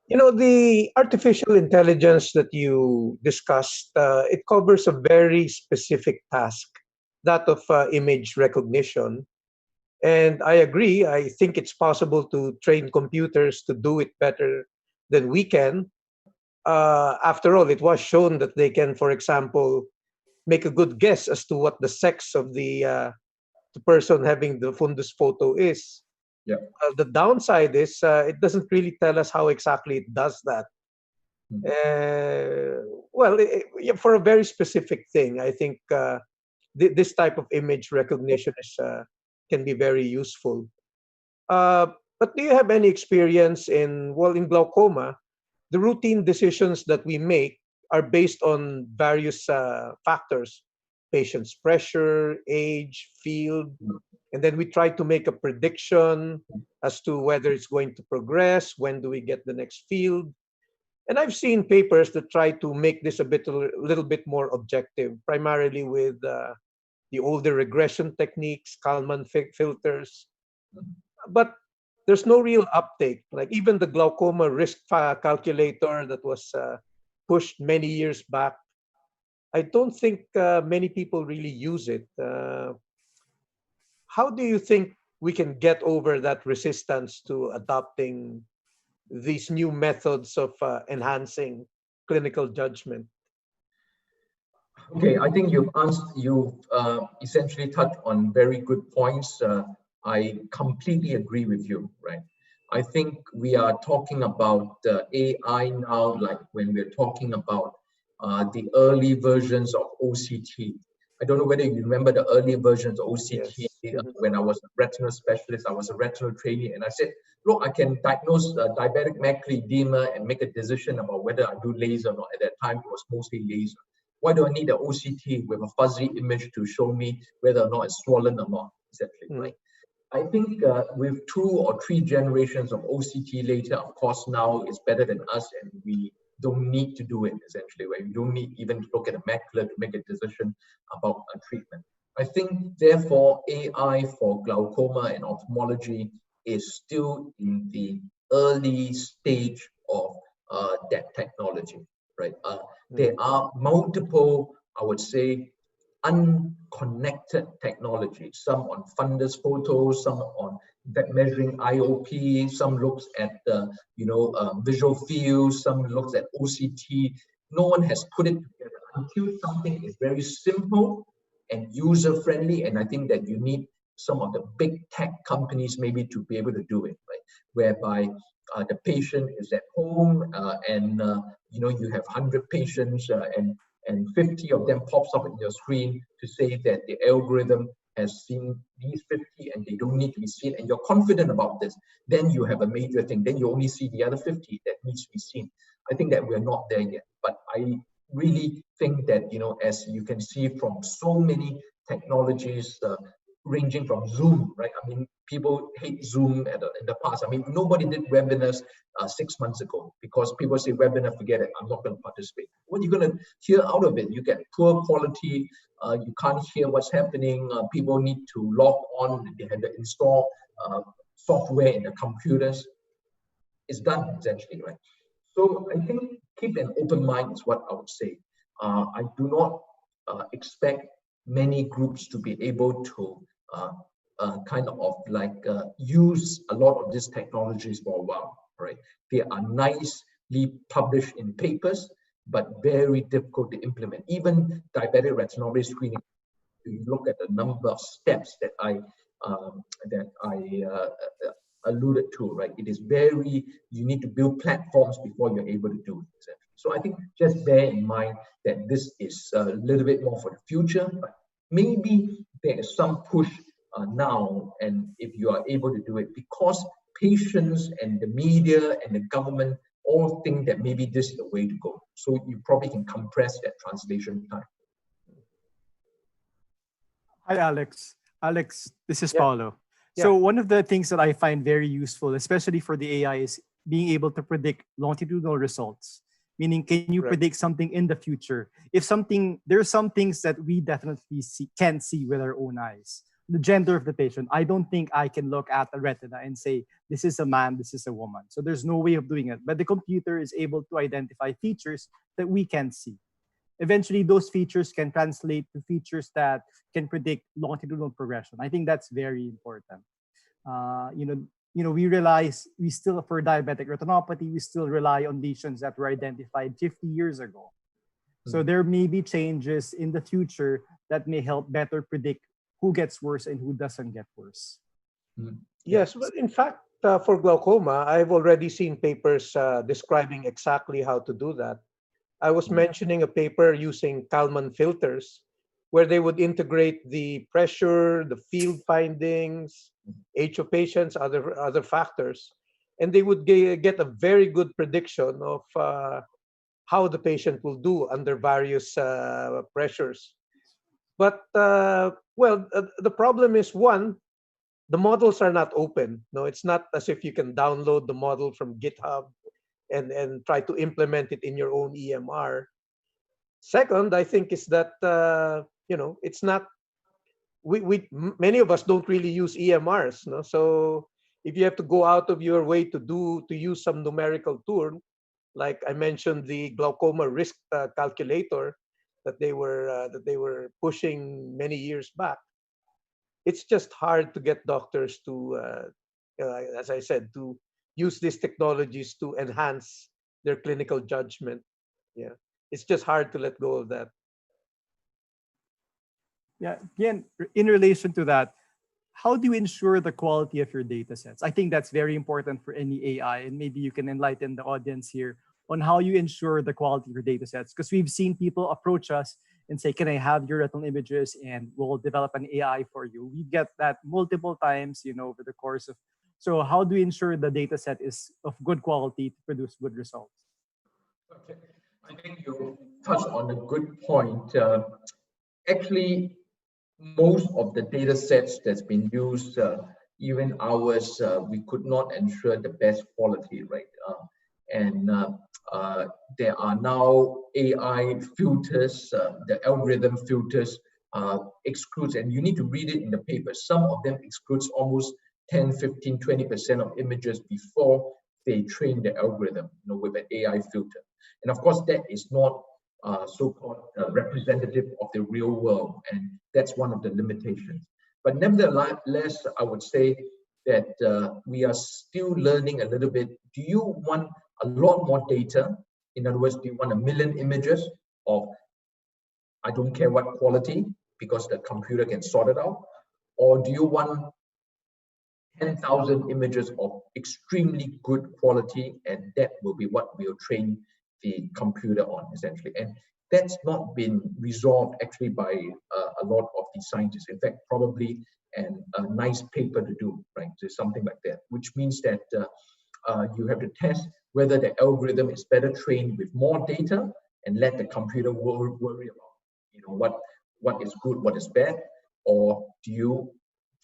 The artificial intelligence that you discussed, it covers a very specific task, that of image recognition. And I agree. I think it's possible to train computers to do it better than we can. After all, it was shown that they can, for example, make a good guess as to what the sex of the person having the fundus photo is. Yeah. The downside is it doesn't really tell us how exactly it does that. Well, yeah, for a very specific thing, I think this type of image recognition can be very useful. But do you have any experience in glaucoma? The routine decisions that we make are based on various factors: patient's pressure, age, field, and then we try to make a prediction as to whether it's going to progress, when do we get the next field. And I've seen papers that try to make this a little bit more objective, primarily with the older regression techniques, Kalman filters. But there's no real uptake. Like even the glaucoma risk calculator that was pushed many years back, I don't think many people really use it. How do you think we can get over that resistance to adopting these new methods of enhancing clinical judgment? Okay, I think you've essentially touched on very good points. I completely agree with you, right? I think we are talking about AI now, like when we're talking about the early versions of OCT. I don't know whether you remember the early versions of OCT. Yes. When I was a retinal specialist, I was a retinal trainee, and I said, look, I can diagnose diabetic macular edema and make a decision about whether I do laser or not. At that time, it was mostly laser. Why do I need an OCT with a fuzzy image to show me whether or not it's swollen or not, essentially, right? I think with 2 or 3 generations of OCT later, of course, now it's better than us, and we don't need to do it, essentially, right? We don't need even to look at a macula to make a decision about a treatment. I think, therefore, AI for glaucoma and ophthalmology is still in the early stage of that technology, right? There are multiple, I would say, unconnected technologies, some on fundus photos, some on measuring IOP, some looks at the visual fields, some looks at OCT. No one has put it together until something is very simple and user friendly. And I think that you need some of the big tech companies maybe to be able to do it, right? Whereby the patient is at home and you have 100 patients and 50 of them pops up on your screen to say that the algorithm has seen these 50 and they don't need to be seen, and you're confident about this, then you have a major thing. Then you only see the other 50 that needs to be seen. I think that we're not there yet, but I really think that, as you can see from so many technologies, ranging from Zoom, right? I mean, people hate Zoom in the past. I mean, nobody did webinars 6 months ago because people say webinar, forget it, I'm not going to participate. What are you going to hear out of it? You get poor quality, you can't hear what's happening, people need to log on, they have to install software in the computers. It's done, essentially, right? So I think keep an open mind is what I would say. I do not expect many groups to be able to use a lot of these technologies for a while, right? They are nicely published in papers, but very difficult to implement. Even diabetic retinopathy screening, you look at the number of steps that I alluded to, right? It is you need to build platforms before you're able to do it. So I think just bear in mind that this is a little bit more for the future, but maybe there is some push now, and if you are able to do it, because patients and the media and the government all think that maybe this is the way to go. So you probably can compress that translation time. Hi, Alex. Alex, this is Yeah. Paulo. Yeah. So one of the things that I find very useful, especially for the AI, is being able to predict longitudinal results. Meaning, can you Right. predict something in the future? There are some things that we definitely can't see with our own eyes. The gender of the patient, I don't think I can look at the retina and say, this is a man, this is a woman. So there's no way of doing it. But the computer is able to identify features that we can see. eventually those features can translate to features that can predict longitudinal progression. I think that's very important. We realize we still, for diabetic retinopathy, we still rely on lesions that were identified 50 years ago. So there may be changes in the future that may help better predict who gets worse and who doesn't get worse. Yes, but in fact, for glaucoma, I've already seen papers describing exactly how to do that. I was mentioning a paper using Kalman filters, where they would integrate the pressure, the field findings, age of patients, other factors, and they would get a very good prediction of how the patient will do under various pressures. But the problem is, one, the models are not open. No, it's not as if you can download the model from GitHub and try to implement it in your own EMR. Second, I think is that it's not. Many of us don't really use EMRs. No? So if you have to go out of your way to use some numerical tool, like I mentioned, the glaucoma risk calculator that they were pushing many years back, it's just hard to get doctors to, as I said, to use these technologies to enhance their clinical judgment. Yeah, it's just hard to let go of that. Yeah, again, in relation to that, how do you ensure the quality of your data sets? I think that's very important for any AI, and maybe you can enlighten the audience here on how you ensure the quality of your data sets. Because we've seen people approach us and say, can I have your retinal images and we'll develop an AI for you. We get that multiple times, over the course of. So how do we ensure the data set is of good quality to produce good results? Okay, I think you touched on a good point. Actually, most of the data sets that's been used, even ours, we could not ensure the best quality, right? There are now AI filters, the algorithm filters excludes, and you need to read it in the paper. Some of them excludes almost 10, 15, 20% of images before they train the algorithm, with an AI filter. And of course, that is not so-called representative of the real world, and that's one of the limitations. But nevertheless, I would say that we are still learning a little bit. Do you want a lot more data? In other words, do you want 1 million images of, I don't care what quality, because the computer can sort it out? Or do you want 10,000 images of extremely good quality, and that will be what we'll train the computer on, essentially? And that's not been resolved actually by a lot of the scientists. In fact, probably a nice paper to do, right? So something like that, which means that you have to test whether the algorithm is better trained with more data and let the computer worry about, what is good, what is bad, or do you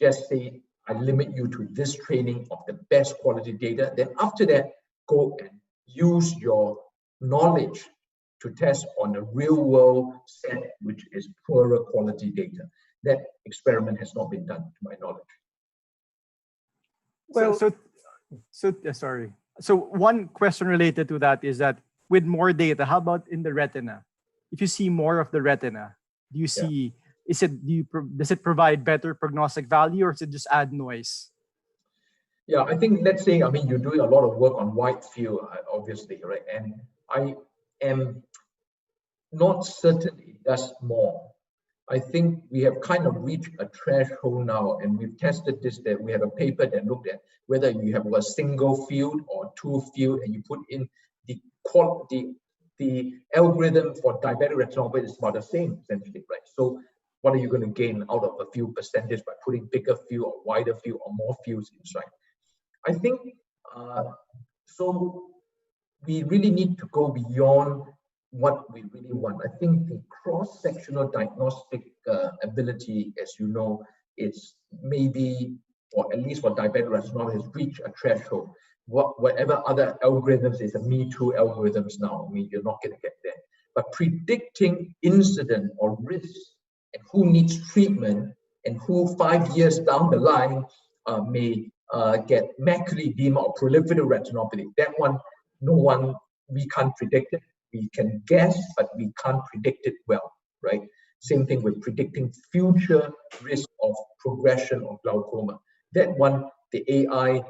just say, I limit you to this training of the best quality data, then after that, go and use your knowledge to test on a real world set, which is poorer quality data. That experiment has not been done, to my knowledge. Well, sorry. So one question related to that is that with more data, how about in the retina? If you see more of the retina, do you see, does it provide better prognostic value, or does it just add noise? Yeah, I think, let's say, you're doing a lot of work on wide field, obviously, right? And I am not certain it does more. I think we have kind of reached a threshold now, and we've tested this, that we have a paper that looked at whether you have a single field or two field, and you put in the quality, the algorithm for diabetic retinopathy is about the same, essentially, right? So what are you going to gain out of a few percentage by putting bigger field or wider field or more fields inside? I think, so we really need to go beyond what we really want. I think the cross-sectional diagnostic ability, as you know, is maybe, or at least for diabetic retinopathy, has reached a threshold. Whatever other algorithms is a Me Too algorithms now, you're not going to get there. But predicting incident or risk and who needs treatment and who 5 years down the line may get macular edema or proliferative retinopathy, that one, we can't predict it. we can guess, but we can't predict it well, right? Same thing with predicting future risk of progression of glaucoma. That one, the AI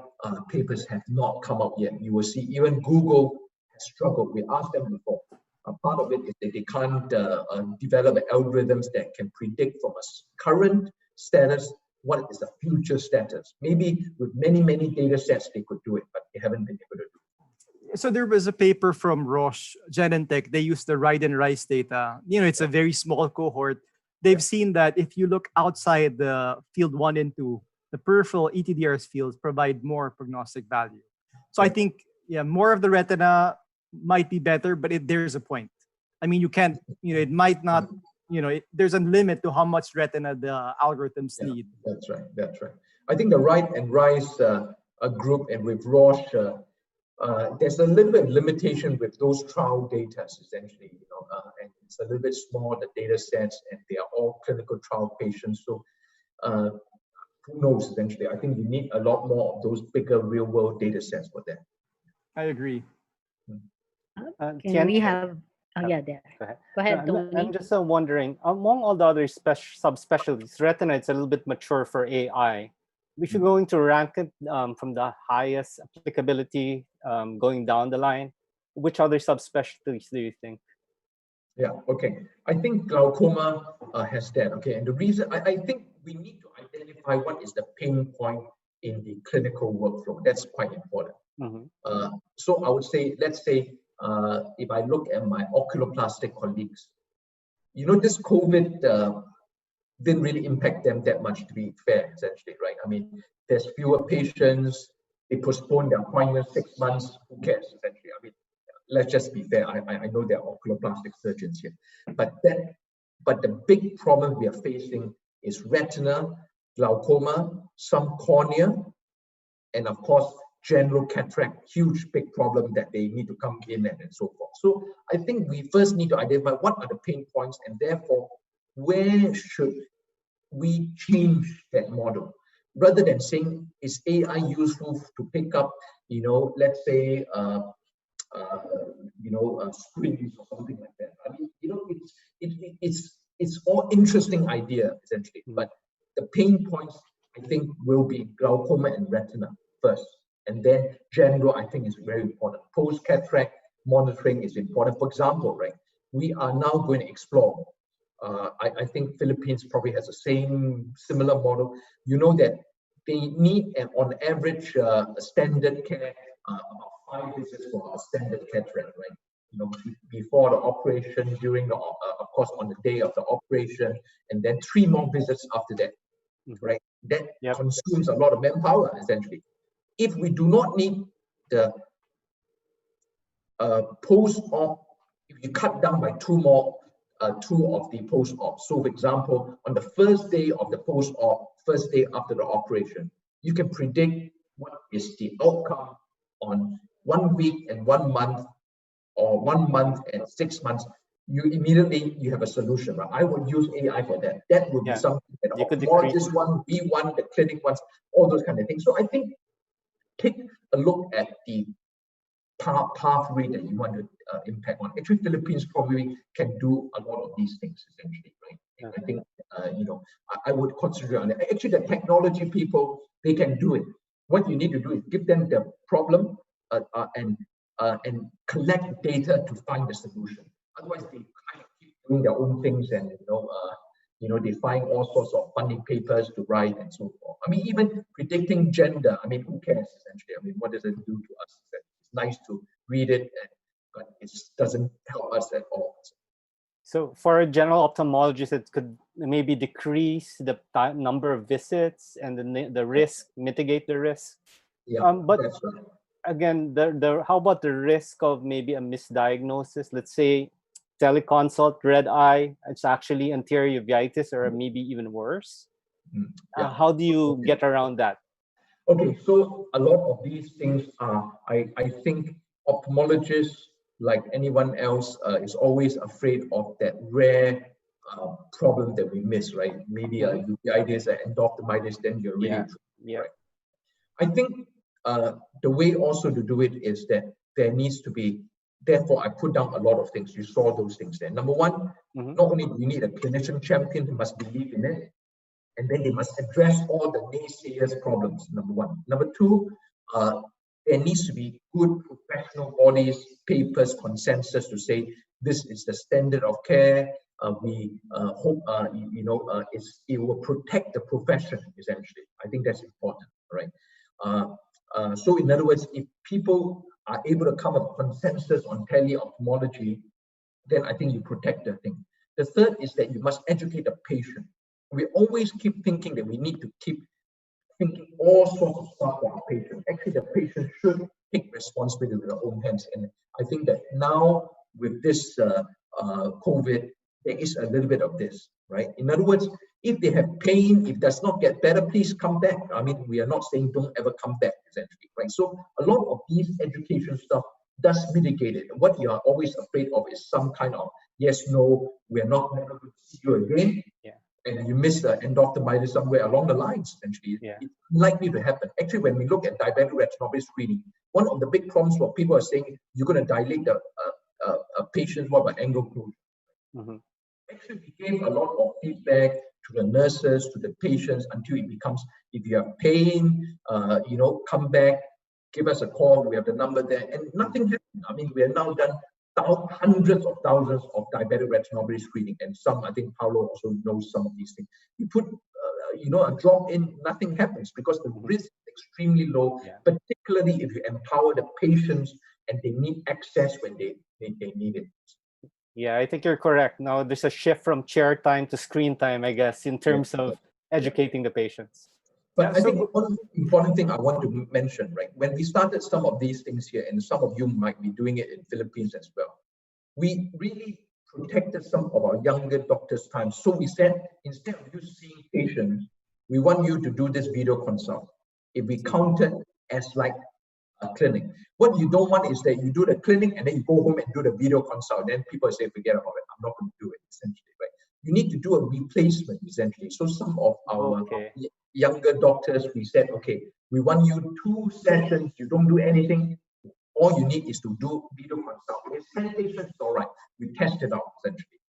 papers have not come out yet. You will see even Google has struggled. We asked them before. Part of it is that they can't develop algorithms that can predict from a current status what is the future status. Maybe with many, many data sets they could do it, but they haven't been able to do it. So there was a paper from Roche, Genentech. They used the ride and rise data. It's a very small cohort. They've seen that if you look outside the field 1 and 2, the peripheral ETDRS fields provide more prognostic value. So I think, more of the retina might be better, but there's a point. I mean, you can't, it might not, there's a limit to how much retina the algorithms need. That's right. I think the Ride and Rise group and with Roche, there's a little bit of limitation with those trial data, essentially, and it's a little bit small, the data sets, and they are all clinical trial patients. So who knows, essentially. I think you need a lot more of those bigger real world data sets for that. I agree. Can we have, there. Go ahead, Tony. I'm just wondering, among all the other subspecialties, retina, it's a little bit mature for AI. We should going to rank it from the highest applicability going down the line. Which other subspecialties do you think? Yeah, okay. I think glaucoma has that, okay. And the reason, I think we need to identify what is the pain point in the clinical workflow. That's quite important. So I would say, let's say, if I look at my oculoplastic colleagues, this COVID didn't really impact them that much, to be fair, essentially, right? I mean, there's fewer patients, they postpone their appointments 6 months, who cares, essentially? I mean, let's just be fair. I know there are oculoplastic surgeons here, but the big problem we are facing is retina, glaucoma, some cornea, and of course, general cataract, huge big problem that they need to come in and so forth. So I think we first need to identify what are the pain points, and therefore, where should we change that model? Rather than saying, is AI useful to pick up, let's say, screens or something like that. I mean, it's all interesting idea, essentially, but the pain points, I think, will be glaucoma and retina first. And then general, I think, is very important. Post-cataract monitoring is important. For example, right, we are now going to explore, I think Philippines probably has the similar model. You know that they need, on average, a standard care, about 5 visits for a standard cataract, right? Before the operation, during the, of course, on the day of the operation, and then 3 more visits after that, right? That consumes a lot of manpower, essentially. If we do not need the post-op, if you cut down by 2 of the post-op. So, for example, on the first day of the post-op, first day after the operation, you can predict what is the outcome on 1 week and 1 month, or 1 month and 6 months. You immediately have a solution, right? I would use AI for that. That would be something that ophthalmologist one, V1, the clinic ones, all those kind of things. So I think take a look at the pathway that you want to impact on. Actually, Philippines probably can do a lot of these things, essentially, right? I think, I would consider on it. Actually, the technology people, they can do it. What you need to do is give them the problem and collect data to find the solution. Otherwise, they kind of keep doing their own things, and they find all sorts of funny papers to write and so forth. I mean, even predicting gender. I mean, who cares, essentially? I mean, what does it do to us? It's nice to read it, but it doesn't help us at all. So for a general ophthalmologist, it could maybe decrease the number of visits and the risk, mitigate the risk. Yeah, but that's right. Again, how about the risk of maybe a misdiagnosis? Let's say teleconsult, red eye, it's actually anterior uveitis, or maybe even worse. How do you get around that? Okay, so a lot of these things are, I think ophthalmologists, like anyone else, is always afraid of that rare problem that we miss, right? Maybe a uveitis, an endophthalmitis, then you're really right? I think the way also to do it is that there needs to be therefore, I put down a lot of things. You saw those things there. Number one, not only do we need a clinician champion who must believe in it, and then they must address all the naysayers' problems, number one. Number two, there needs to be good professional bodies, papers, consensus to say this is the standard of care. We hope, it will protect the profession, essentially. I think that's important, right? So in other words, if people are able to come up with consensus on tele-ophthalmology, then I think you protect the thing. The third is that you must educate the patient. We always keep thinking that we need to keep thinking all sorts of stuff for our patient. Actually, the patient should take responsibility with their own hands. And I think that now with this COVID, there is a little bit of this, right? In other words, if they have pain, if it does not get better, please come back. I mean, we are not saying don't ever come back, essentially, right? So a lot of these education stuff does mitigate it. What you are always afraid of is some kind of yes, no, we're not never going to see you again. Yeah. And you miss the endophthalmitis somewhere along the lines, essentially. Yeah. It's likely to happen. Actually, when we look at diabetic retinopathy screening, one of the big problems what people are saying, you're going to dilate the patient, what about angle closure? Actually, we gave a lot of feedback to the nurses, to the patients, until it becomes, if you have pain, come back, give us a call, we have the number there, and nothing happened. I mean, we have now done hundreds of thousands of diabetic retinopathy screening, and some, I think Paolo also knows some of these things. You put, a drop in, nothing happens because the risk is extremely low, particularly if you empower the patients and they need access when they need it. Yeah, I think you're correct. Now there's a shift from chair time to screen time, I guess, in terms of educating the patients. But I think one important thing I want to mention, right? When we started some of these things here, and some of you might be doing it in Philippines as well, we really protected some of our younger doctors' time. So we said, instead of you seeing patients, we want you to do this video consult. If we count it as like a clinic. What you don't want is that you do the clinic and then you go home and do the video consult. Then people say, forget about it, I'm not going to do it, essentially, right? You need to do a replacement, essentially. So some of our younger doctors, we said, okay, we want you 2 sessions, you don't do anything. All you need is to do video consult. It's 10 patients, all right. We test it out, essentially.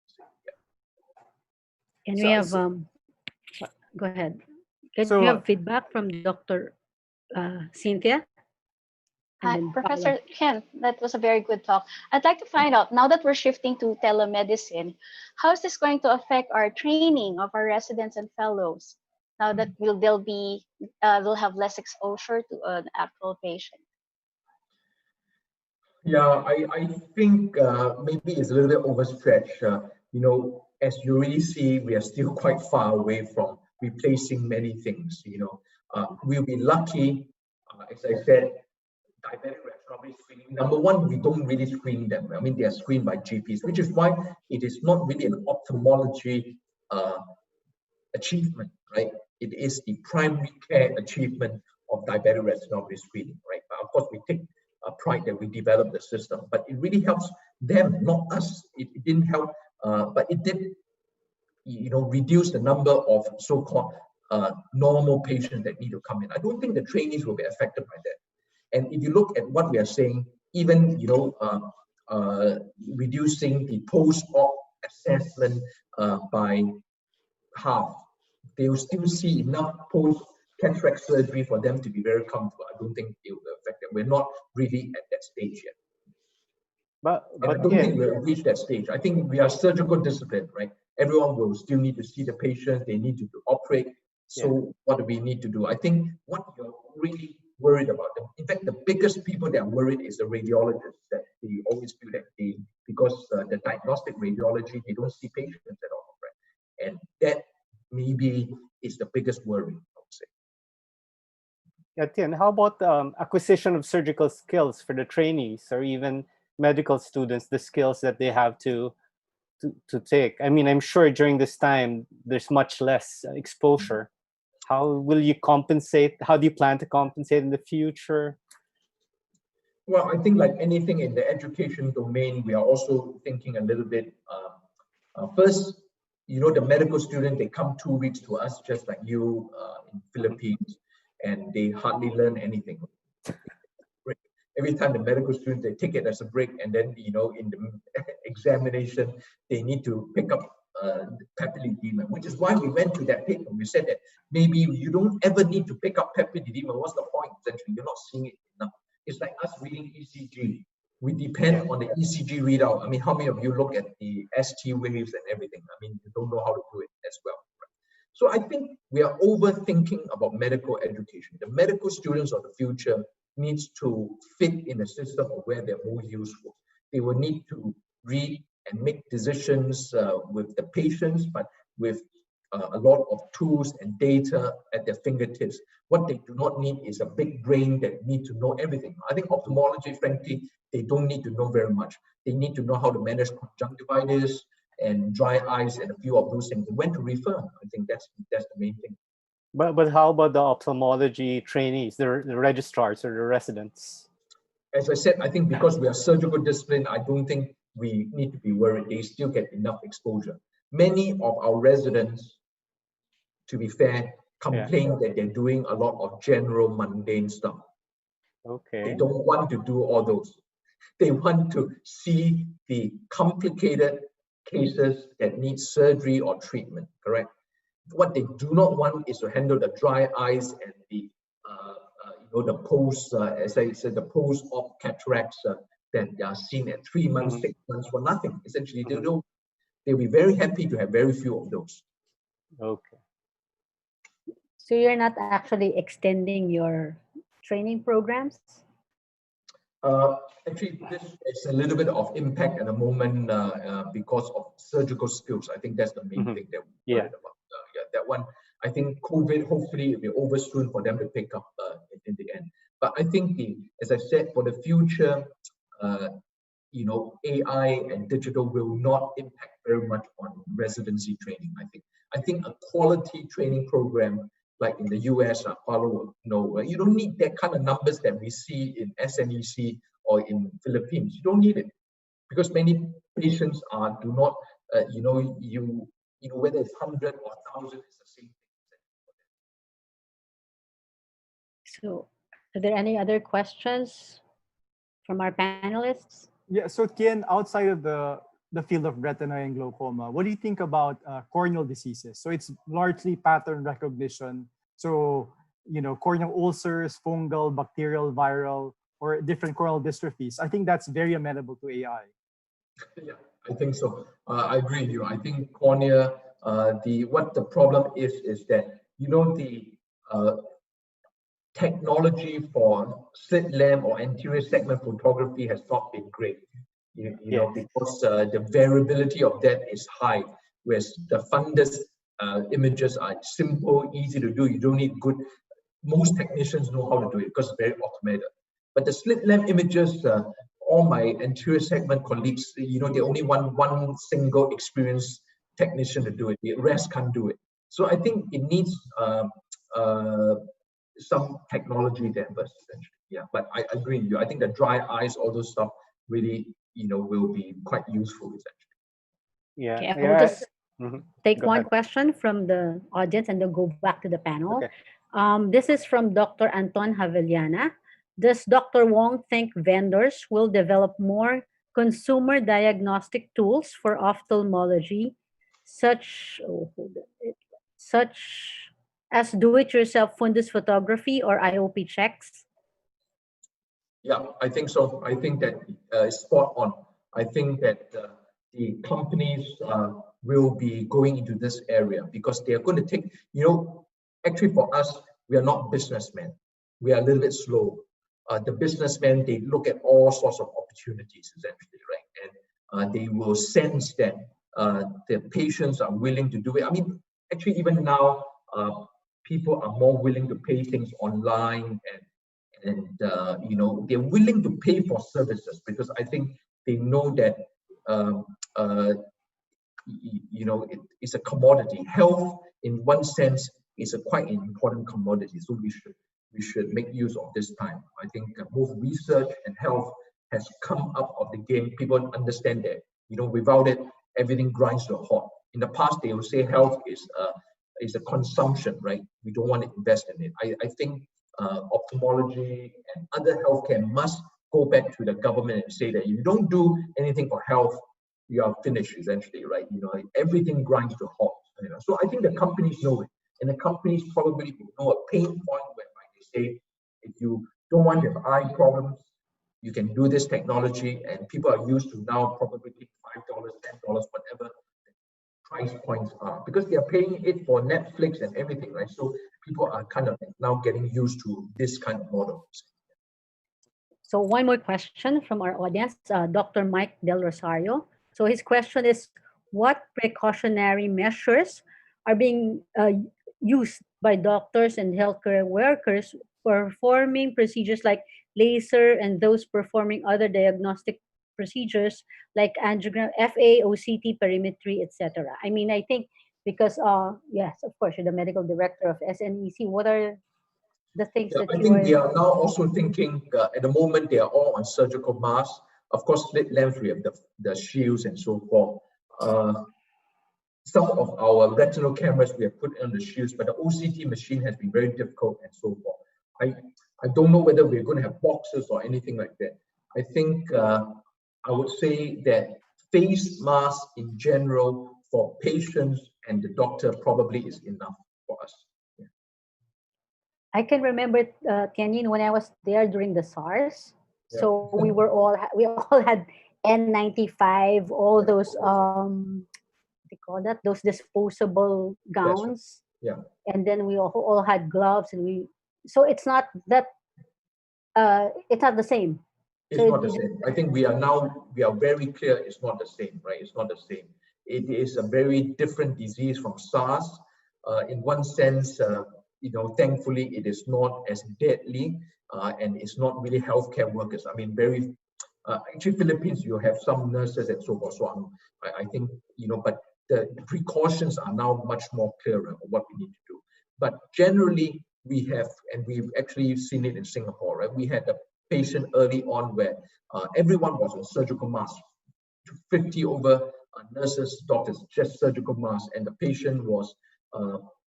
And we have, go ahead. Can we have feedback from Dr. Cynthia? Hi, Professor Tien, that was a very good talk. I'd like to find out, now that we're shifting to telemedicine, how is this going to affect our training of our residents and fellows? Now that they'll have less exposure to an actual patient. Yeah, I think maybe it's a little bit overstretched. As you really see, we are still quite far away from replacing many things. We'll be lucky, as I said, diabetic retinopathy screening. Number one, we don't really screen them. I mean, they are screened by GPs, which is why it is not really an ophthalmology achievement, right? It is the primary care achievement of diabetic retinopathy screening, right? But of course, we take pride that we developed the system, but it really helps them, not us. It didn't help, but it did, reduce the number of so-called normal patients that need to come in. I don't think the trainees will be affected by that. And if you look at what we are saying, even reducing the post-op assessment by half, they will still see enough post-cataract surgery for them to be very comfortable. I don't think it will affect them. We're not really at that stage yet. But I don't think we'll reach that stage. I think we are surgical discipline, right? Everyone will still need to see the patient. They need to operate. So what do we need to do? I think what you're really worried about them. In fact, the biggest people that are worried is the radiologists, that they always feel that because the diagnostic radiology, they don't see patients at all, right? And that maybe is the biggest worry, I would say. Yeah, Tien, how about acquisition of surgical skills for the trainees or even medical students, the skills that they have to take? I mean, I'm sure during this time, there's much less exposure. How will you compensate? How do you plan to compensate in the future? Well, I think like anything in the education domain, we are also thinking a little bit. First, the medical student, they come 2 weeks to us, just like you in Philippines, and they hardly learn anything. every time the medical students, they take it as a break, and then, in the examination, they need to pick up papilledema, which is why we went to that paper. We said that maybe you don't ever need to pick up papilledema. What's the point? Essentially, you're not seeing it enough. It's like us reading ECG. We depend on the ECG readout. I mean, how many of you look at the ST waves and everything? I mean, you don't know how to do it as well. So I think we are overthinking about medical education. The medical students of the future needs to fit in a system of where they're more useful. They will need to read and make decisions with the patients, but with a lot of tools and data at their fingertips. What they do not need is a big brain that need to know everything. I think ophthalmology, frankly, they don't need to know very much. They need to know how to manage conjunctivitis and dry eyes and a few of those things, and when to refer. I think that's the main thing. But how about the ophthalmology trainees, the registrars or the residents? As I said, I think because we are surgical discipline, I don't think we need to be worried. They still get enough exposure. Many of our residents, to be fair, complain that they're doing a lot of general mundane stuff. Okay. They don't want to do all those. They want to see the complicated cases that need surgery or treatment, correct? What they do not want is to handle the dry eyes and the the post, as I said, the post-op cataracts that are seen at 3 months, 6 months for nothing. Essentially, they'll be very happy to have very few of those. Okay. So you're not actually extending your training programs? Actually, this is a little bit of impact at the moment because of surgical skills. I think that's the main thing that we're worried about. That one, I think COVID, hopefully it'll be over soon for them to pick up in the end. But I think, as I said, for the future, AI and digital will not impact very much on residency training. I think a quality training program like in the US, Paulo will know, you don't need that kind of numbers that we see in SNEC or in Philippines. You don't need it because many patients do not, whether it's 100 or 1,000, it's the same thing. So, are there any other questions from our panelists? Yeah, so Tien, outside of the field of retina and glaucoma, what do you think about corneal diseases? So it's largely pattern recognition. So, corneal ulcers, fungal, bacterial, viral, or different corneal dystrophies. I think that's very amenable to AI. Yeah, I think so. I agree with you. I think cornea, what the problem is that, the technology for slit lamp or anterior segment photography has not been great, because the variability of that is high, whereas the fundus images are simple, easy to do. You don't need most technicians know how to do it because it's very automated. But the slit lamp images, all my anterior segment colleagues, they only want one single experienced technician to do it. The rest can't do it. So I think it needs some technology there, but essentially, yeah. But I agree with you. I think the dry eyes, all those stuff, really, will be quite useful essentially. Yeah. Okay, I will just take one question from the audience and then go back to the panel. Okay. This is from Dr. Anton Havellana. Does Dr. Wong think vendors will develop more consumer diagnostic tools for ophthalmology, such as do-it-yourself fundus photography or IOP checks? Yeah, I think so. I think that spot on. I think that the companies will be going into this area because they are going to take, actually for us, we are not businessmen. We are a little bit slow. The businessmen, they look at all sorts of opportunities essentially, right? And they will sense that the patients are willing to do it. I mean, actually even now, people are more willing to pay things online and they're willing to pay for services because I think they know that it's a commodity. Health, in one sense, is a quite important commodity. So we should make use of this time. I think both research and health has come up of the game. People understand that without it, everything grinds to a halt. In the past, they would say health is a consumption, right? We don't want to invest in it. I think ophthalmology and other healthcare must go back to the government and say that if you don't do anything for health, you are finished essentially, right? Like everything grinds to a halt. So I think the companies know it, and the companies probably know a pain point whereby they say, if you don't want to have eye problems, you can do this technology, and people are used to now probably $5, $10, whatever the price points are, because they are paying it for Netflix and everything, right? So people are kind of now getting used to this kind of model. So one more question from our audience, Dr. Mike Del Rosario. So his question is, what precautionary measures are being used by doctors and healthcare workers performing procedures like laser and those performing other diagnostic procedures like angiogram, FA, OCT, perimetry, etc.? I mean, I think because, yes, of course, you're the medical director of SNEC. What are the things that I you think they are now also thinking, at the moment, they are all on surgical masks. Of course, slit length, we have the shields and so forth. Some of our retinal cameras, we have put on the shields, but the OCT machine has been very difficult and so forth. I don't know whether we're going to have boxes or anything like that. I think I would say that face masks in general for patients and the doctor probably is enough for us. I can remember, Tien, when I was there during the SARS. Yeah. So we all had N95, all those they call that, those disposable gowns. Yeah. And then we all had gloves, and so it's not that it's not the same. It's not the same. I think we are very clear it's not the same, right? It's not the same. It is a very different disease from SARS. In one sense, thankfully it is not as deadly, and it's not really healthcare workers. I mean, actually Philippines, you have some nurses and so forth. So I think, but the precautions are now much more clearer of what we need to do. But generally we have, and we've actually seen it in Singapore, right? We had a patient early on where everyone was on surgical masks, 50 over nurses, doctors, just surgical masks, and the patient was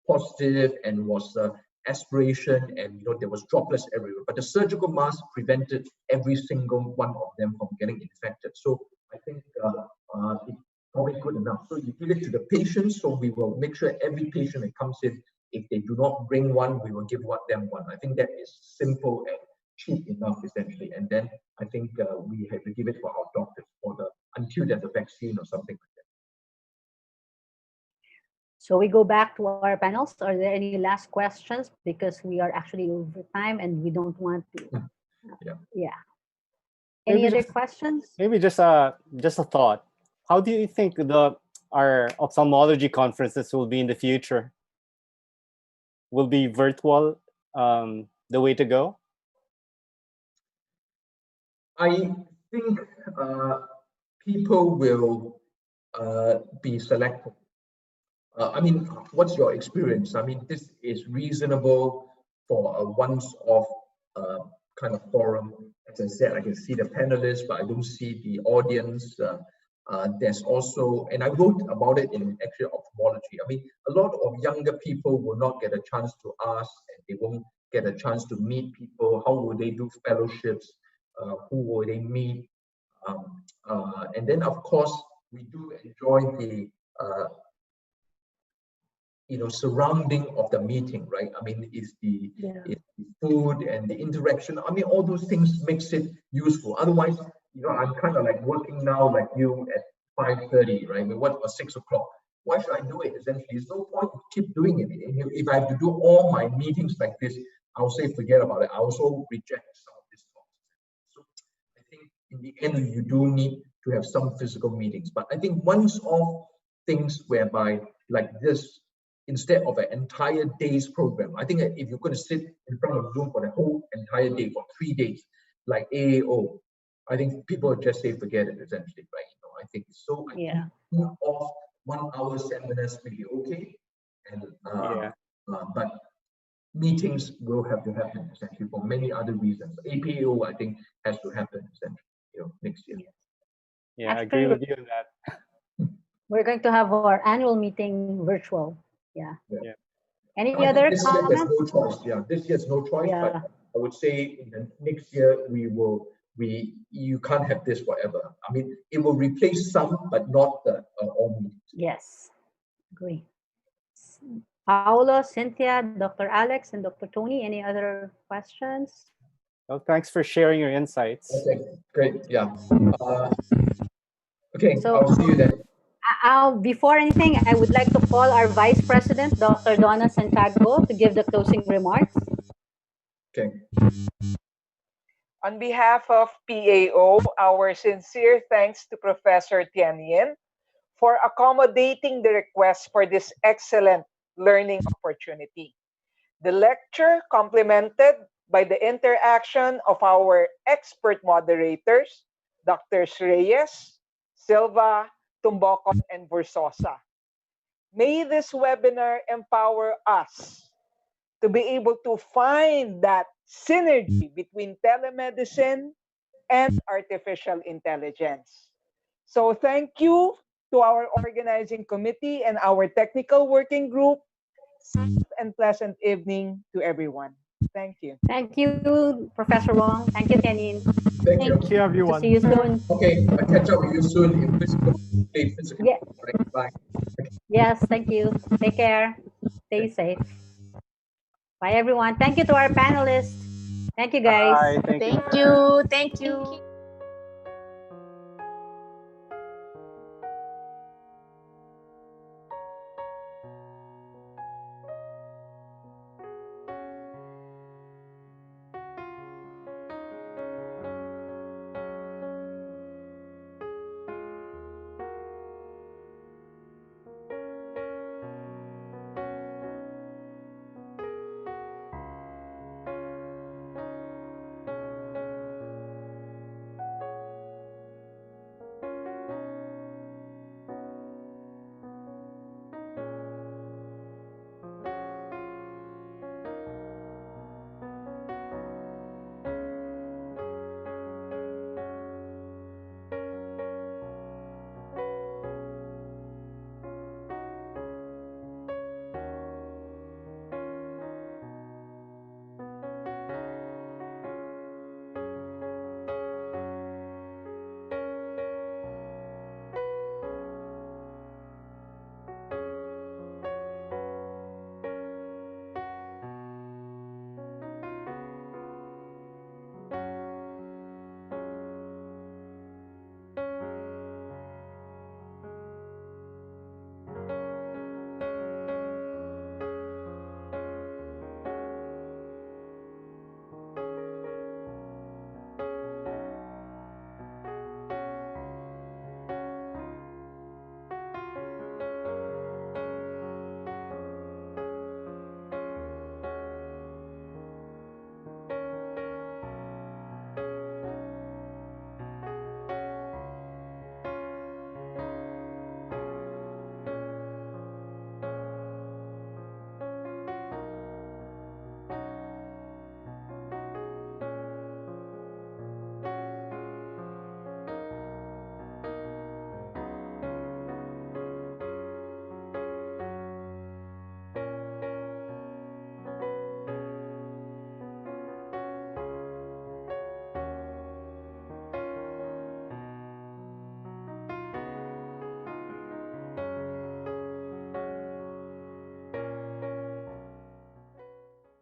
positive and was aspiration, and there was droplets everywhere. But the surgical mask prevented every single one of them from getting infected. So I think it's probably good enough. So you give it to the patients, so we will make sure every patient that comes in, if they do not bring one, we will give them one. I think that is simple and cheap enough, essentially. And then I think we have to give it for our doctors until there's a vaccine or something like that. So we go back to our panels. Are there any last questions? Because we are actually over time and we don't want to. Yeah. Any other questions? Maybe just a thought. How do you think our ophthalmology conferences will be in the future? Will be virtual the way to go? I think people will be selected. I mean, what's your experience? I mean, this is reasonable for a once-off kind of forum. As I said, I can see the panelists, but I don't see the audience. There's also, and I wrote about it in actually ophthalmology. I mean, a lot of younger people will not get a chance to ask, and they won't get a chance to meet people. How will they do fellowships? Who will they meet? And then, of course, we do enjoy the surrounding of the meeting, right? I mean, it's the food and the interaction. I mean, all those things makes it useful. Otherwise, I'm kind of like working now like you at 5:30, right? I mean, what was 6 o'clock? Why should I do it? Essentially, there's no point to keep doing it. If I have to do all my meetings like this, I'll say forget about it. I also reject some of this talk. So I think in the end, you do need to have some physical meetings. But I think once-off things whereby like this, instead of an entire day's program, I think that if you're going to sit in front of Zoom for the whole entire day, for 3 days, like AAO, I think people would just say forget it, essentially, right? I think so. I think 2 off 1 hour seminars will be okay, and but meetings will have to happen, essentially, for many other reasons. APAO, I think, has to happen, essentially, next year. Yeah, I agree with you on that. We're going to have our annual meeting virtual. Yeah. Any I other this comments? Year there's no choice. Yeah, this year's no choice. But I would say in the next year we will you can't have this forever. I mean, it will replace some, but not the all meetings. Yes, agree. Paolo, Cynthia, Dr. Alex, and Dr. Tony, any other questions? Well, thanks for sharing your insights. Okay, great. Yeah. Okay, So- I'll see you then. Before anything, I would like to call our Vice President, Dr. Donna Santiago, to give the closing remarks. Okay. On behalf of PAO, our sincere thanks to Professor Tien for accommodating the request for this excellent learning opportunity. The lecture complemented by the interaction of our expert moderators, Dr. Reyes, Silva, Tumbocon, and Versosa. May this webinar empower us to be able to find that synergy between telemedicine and artificial intelligence. So thank you to our organizing committee and our technical working group. Safe and pleasant evening to everyone. Thank you. Thank you, Professor Wong. Thank you, Tien. Thank you. Thank you, everyone. See you soon. Okay, I'll catch up with you soon in physical. Yeah. Right, bye. Yes, thank you. Take care. Stay safe. Bye, everyone. Thank you to our panelists. Thank you, guys. Bye. Thank you. Thank you. Thank you. Thank you.